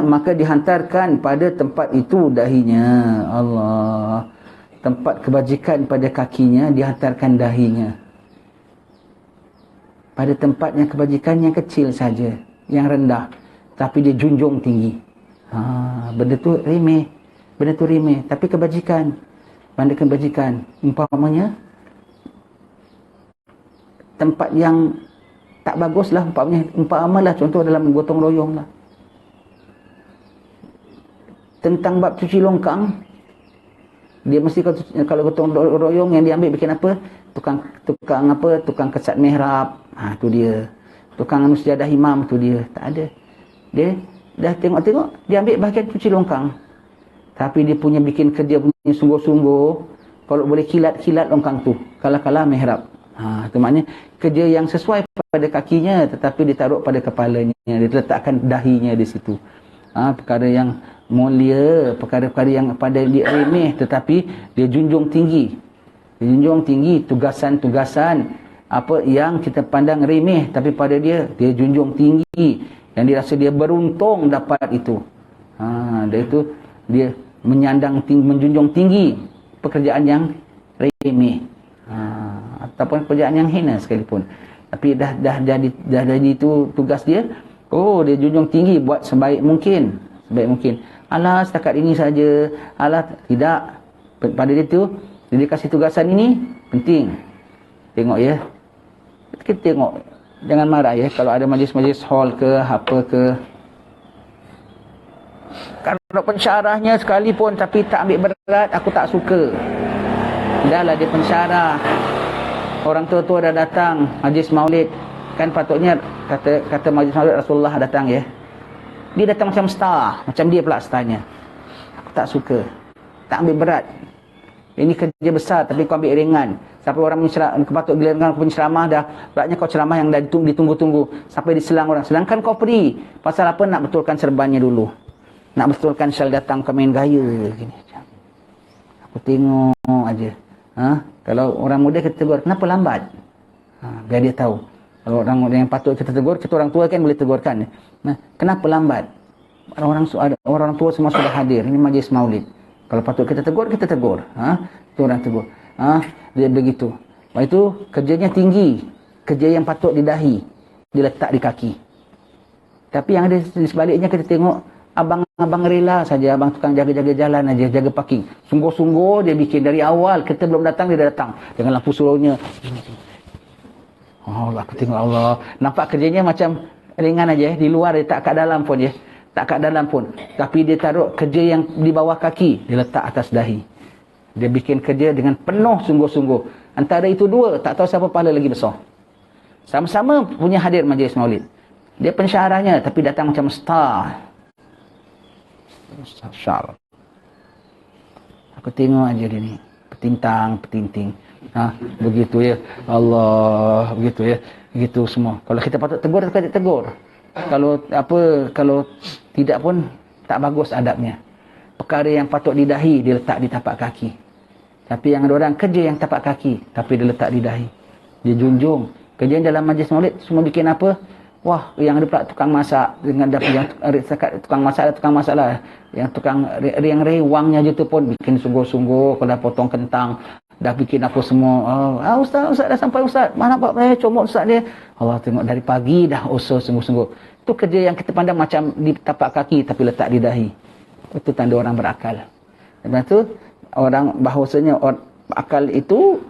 maka dihantarkan pada tempat itu dahinya. Allah, tempat kebajikan pada kakinya, dihantarkan dahinya. Pada tempatnya kebajikan yang kecil saja, yang rendah, tapi dia junjung tinggi. Benda tu remeh, tapi kebajikan. Benda kebajikan, umpamanya tempat yang tak baguslah, umpamalah contoh dalam gotong royong lah. Tentang bab cuci longkang, dia mesti kalau gotong royong yang diambil bikin apa? Tukang kesat mihrab. Tu dia. Tukang sejadah imam tu dia. Tak ada. Dia dah tengok dia ambil bahagian cuci longkang. Tapi dia punya bikin kerja punya sungguh-sungguh. Kalau boleh kilat longkang tu. Kala-kala mihrab. Itu maknanya kerja yang sesuai pada kakinya tetapi ditaruh pada kepalanya. Dia letakkan dahinya di situ. Perkara yang mulia, perkara-perkara yang pada dia remeh tetapi dia junjung tinggi. Dia junjung tinggi tugasan-tugasan apa yang kita pandang remeh tapi pada dia junjung tinggi dan dia rasa dia beruntung dapat itu. Dia menjunjung tinggi pekerjaan yang remeh. Ataupun pekerjaan yang hina sekalipun. Tapi dah jadi itu tugas dia. Dia junjung tinggi buat sebaik mungkin. Alah, setakat ini saja. Alah, tidak. Pada dia tu, dia kasih tugasan ini penting. Tengok, ya. Kita tengok. Jangan marah, ya. Kalau ada majlis-majlis hall ke, apa ke. Kalau pensyarahnya sekalipun tapi tak ambil berat, aku tak suka. Dahlah dia pensyarah. Orang tua-tua dah datang majlis maulid. Kan patutnya kata majlis maulid Rasulullah datang, ya. Dia datang macam star, macam dia pula starnya. Aku tak suka. Tak ambil berat. Ini kerja besar tapi kau ambil ringan. Sampai orang patut giliran kau punya ceramah dah. Beratnya kau ceramah yang dah ditunggu-tunggu sampai diselang orang. Sedangkan kau pergi. Pasal apa? Nak betulkan serbannya dulu. Nak betulkan Syal datang kau main gaya gini. Aku tengok aja. Kalau orang muda kita tegur, kenapa lambat? Biar dia tahu. Kalau orang yang patut kita tegur, kita orang tua kan boleh tegurkan. Kenapa lambat? Orang tua semua sudah hadir. Ini majlis maulid. Kalau patut kita tegur, kita tegur. Itu orang tegur. Dia begitu. Lepas itu kerjanya tinggi. Kerja yang patut didahi, diletak di kaki. Tapi yang ada di sebaliknya kita tengok abang-abang rela saja, abang tukang jaga-jaga jalan aja, jaga parking. Sungguh-sungguh dia bikin dari awal, kita belum datang dia dah datang dengan lampu suruhnya. Oh, aku tengok Allah. Nampak kerjanya macam ringan aja, di luar dia tak kat dalam pun je. Tak kat dalam pun. Tapi dia taruh kerja yang di bawah kaki, dia letak atas dahi. Dia bikin kerja dengan penuh sungguh-sungguh. Antara itu dua, tak tahu siapa pahala lagi besar. Sama-sama punya hadir majlis maulid. Dia pensyarahnya, tapi datang macam star. Star. Aku tengok aja dia ni. Petintang. Begitu ya. Allah, begitu ya. Begitu semua. Kalau kita patut tegur, kita tegur. Kalau tidak pun tak bagus adabnya. Perkara yang patut di dahi dia letak di tapak kaki. Tapi yang ada orang kerja yang tapak kaki, tapi dia letak di dahi. Dia junjung. Kerja dalam majlis maulid semua bikin apa? Wah, yang ada pula tukang masak dengan yang tukang masak lah. Yang tukang rewangnya je tu pun bikin sungguh-sungguh. Kalau dah potong kentang, dah bikin apa semua. Ustaz dah sampai Ustaz. Mana nampak comot Ustaz dia. Allah tengok dari pagi dah usaha sungguh-sungguh. Itu kerja yang kita pandang macam di tapak kaki tapi letak di dahi. Itu tanda orang berakal. Sebab tu orang bahawasanya akal itu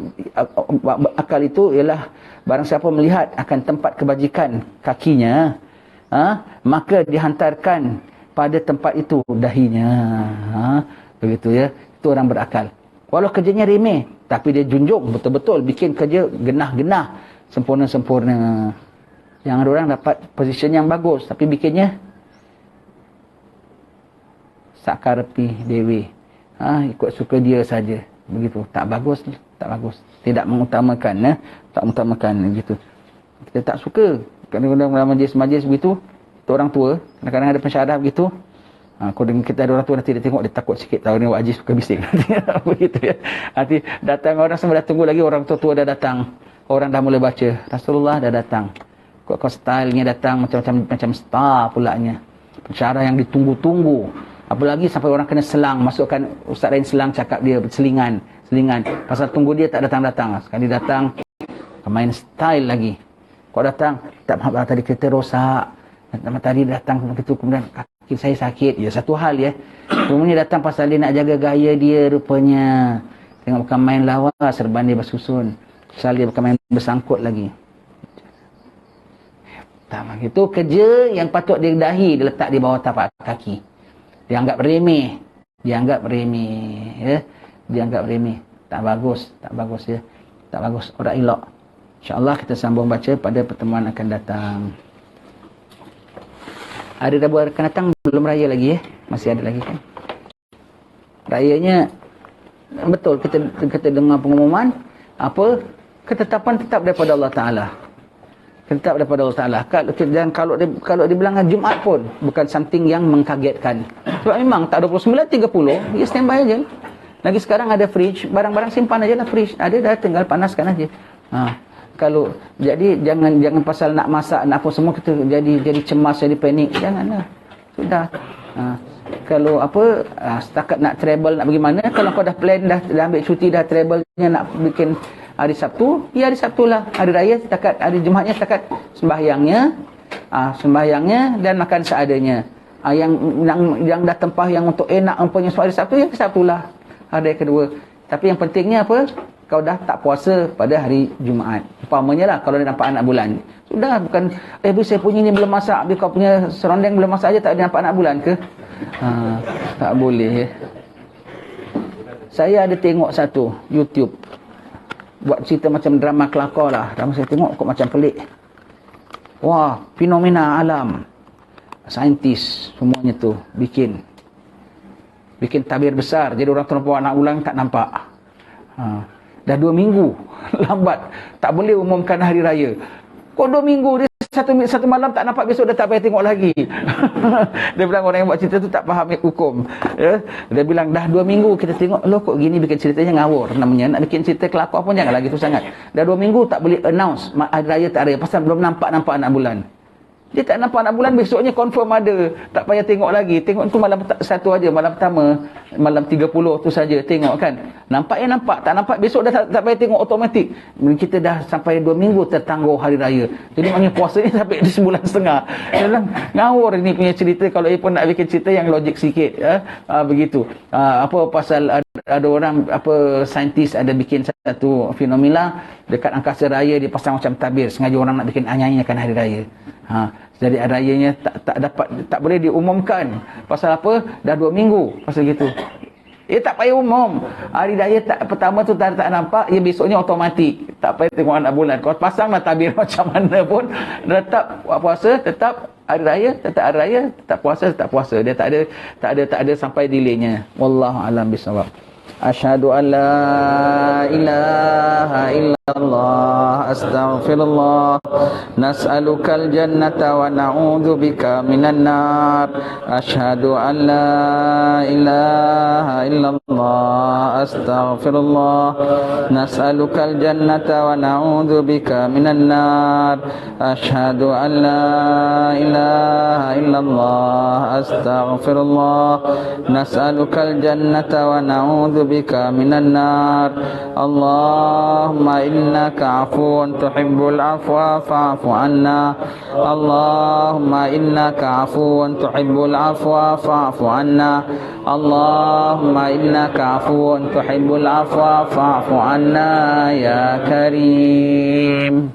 ialah barang siapa melihat akan tempat kebajikan kakinya, maka dihantarkan pada tempat itu dahinya. Begitu ya. Itu orang berakal. Walau kerjanya remeh, tapi dia junjung betul-betul, bikin kerja genah-genah, sempurna-sempurna. Yang ada orang dapat posisi yang bagus, tapi bikinnya sakarepi dewi. Ikut suka dia saja. Begitu. Tak bagus. Tidak mengutamakan. Tak mengutamakan gitu. Kita tak suka. Kadang-kadang dalam majlis-majlis begitu, itu orang tua, kadang-kadang ada pensyarah begitu. Kalau kita ada orang tua nanti dia tengok, dia takut sikit, tahu ni Wak Haji suka bising. Begitu ya. Nanti datang orang semua dah tunggu lagi, orang tua-tua dah datang. Orang dah mula baca. Rasulullah dah datang. Kok stylenya datang macam star pulaknya. Pensyarah yang ditunggu-tunggu. Apalagi sampai orang kena selang, masukkan ustaz lain selang, cakap dia selingan. Pasal tunggu dia tak datang-datang. Sekali datang, main style lagi. Kau datang, tak maaf tadi kereta rosak. Tadi datang begitu, kemudian kaki saya sakit. Ya satu hal ya. Kemudian datang pasal dia nak jaga gaya dia rupanya. Tengok bukan main lawa, serban dia bersusun. Pasal dia bukan main bersangkut lagi. Itu kerja yang patut dia dahi, dia letak di bawah tapak kaki. Dianggap remeh ya. Dianggap remeh. Tak bagus ya. Tak bagus. Orang elok. InsyaAllah kita sambung baca pada pertemuan akan datang. Hari Rabu akan datang belum raya lagi ya. Masih ada lagi kan. Rayanya betul kita dengar pengumuman apa? Ketetapan tetap daripada Allah Taala. Tetap daripada Allah Taala. Dan kalau dibilang Jumaat pun bukan something yang mengkagetkan. Sebab memang tak 29:30, ya standby aja. Lagi sekarang ada fridge, barang-barang simpan aja lah fridge. Ada dah, tinggal panaskan aja. Kalau jadi jangan pasal nak masak nak apa semua kita jadi cemas, jadi panik. Janganlah. Sudah. Kalau setakat nak travel nak pergi mana, kalau kau dah plan dah ambil cuti dah travelnya nak bikin hari Sabtu, ya hari Sabtu lah. Hari raya setakat hari Jumaatnya setakat sembahyangnya dan makan seadanya. Yang dah tempah yang untuk enak umpamanya hari Sabtu, ya Sabtu lah. Hari kedua. Tapi yang pentingnya apa? Kau dah tak puasa pada hari Jumaat. Umpamanya lah kalau dia nampak anak bulan. Sudah, bukan saya punya ni belum masak, habis kau punya serondeng belum masak aja tak ada nampak anak bulan ke? Tak boleh ya. Saya ada tengok satu YouTube buat cerita macam drama kelakar lah. Drama saya tengok kok macam pelik. Wah, fenomena alam. Saintis semuanya tu bikin tabir besar. Jadi orang tu nampak anak bulan tak nampak. Dah 2 minggu lambat. Tak boleh umumkan hari raya. Kok 2 minggu dia satu malam tak nampak, besok dah tak payah tengok lagi. Dia bilang orang yang buat cerita tu tak faham hukum. Ya? Dia bilang dah 2 minggu kita tengok, loh kok gini bikin ceritanya ngawur namanya. Nak bikin cerita kelakar pun jangan lagi tu sangat. Dah 2 minggu tak boleh announce hari raya tak raya pasal belum nampak anak bulan. Dia tak nampak anak bulan, besoknya confirm ada. Tak payah tengok lagi. Tengok tu malam satu aja, malam pertama, malam 30 tu saja tengok kan. Nampak nampak, tak nampak besok dah tak payah tengok automatik. Kita dah sampai 2 minggu tertangguh hari raya. Jadi maknanya puasa ni sampai 1 bulan setengah. Dia bilang, ngawur ni punya cerita kalau ia pun nak bikin cerita yang logik sikit. Begitu. Apa pasal ada orang saintis ada bikin satu fenomena dekat angkasa raya, dia pasang macam tabir, sengaja orang nak bikin nyanyikan hari raya. Jadi hari rayanya tak boleh diumumkan. Pasal apa? Dah 2 minggu pasal gitu. Tak payah umum. Hari raya pertama tu tak nampak, besoknya automatik. Tak payah tengok anak bulan. Kau pasanglah tabir macam mana pun, tetap puasa, tetap hari raya, tetap hari raya, tetap puasa, tetap puasa. Dia tak ada sampai delaynya. Wallahu a'lam bissawab. Asyhadu an la ilaha illallah astaghfirullah nas'alukal jannata wa na'udzubika minan nar. Asyhadu an la ilaha illallah astaghfirullah nas'alukal jannata wa na'udzubika minan nar. Asyhadu an la ilaha illallah astaghfirullah nas'alukal jannata wa na'udzubika minan nar. Allahumma innaka afuwun tuhibbul afwa fa'fu anna. Allahumma innaka afuwun tuhibbul afwa fa'fu anna. Allahumma innaka afuwun tuhibbul afwa fa'fu anna ya karim.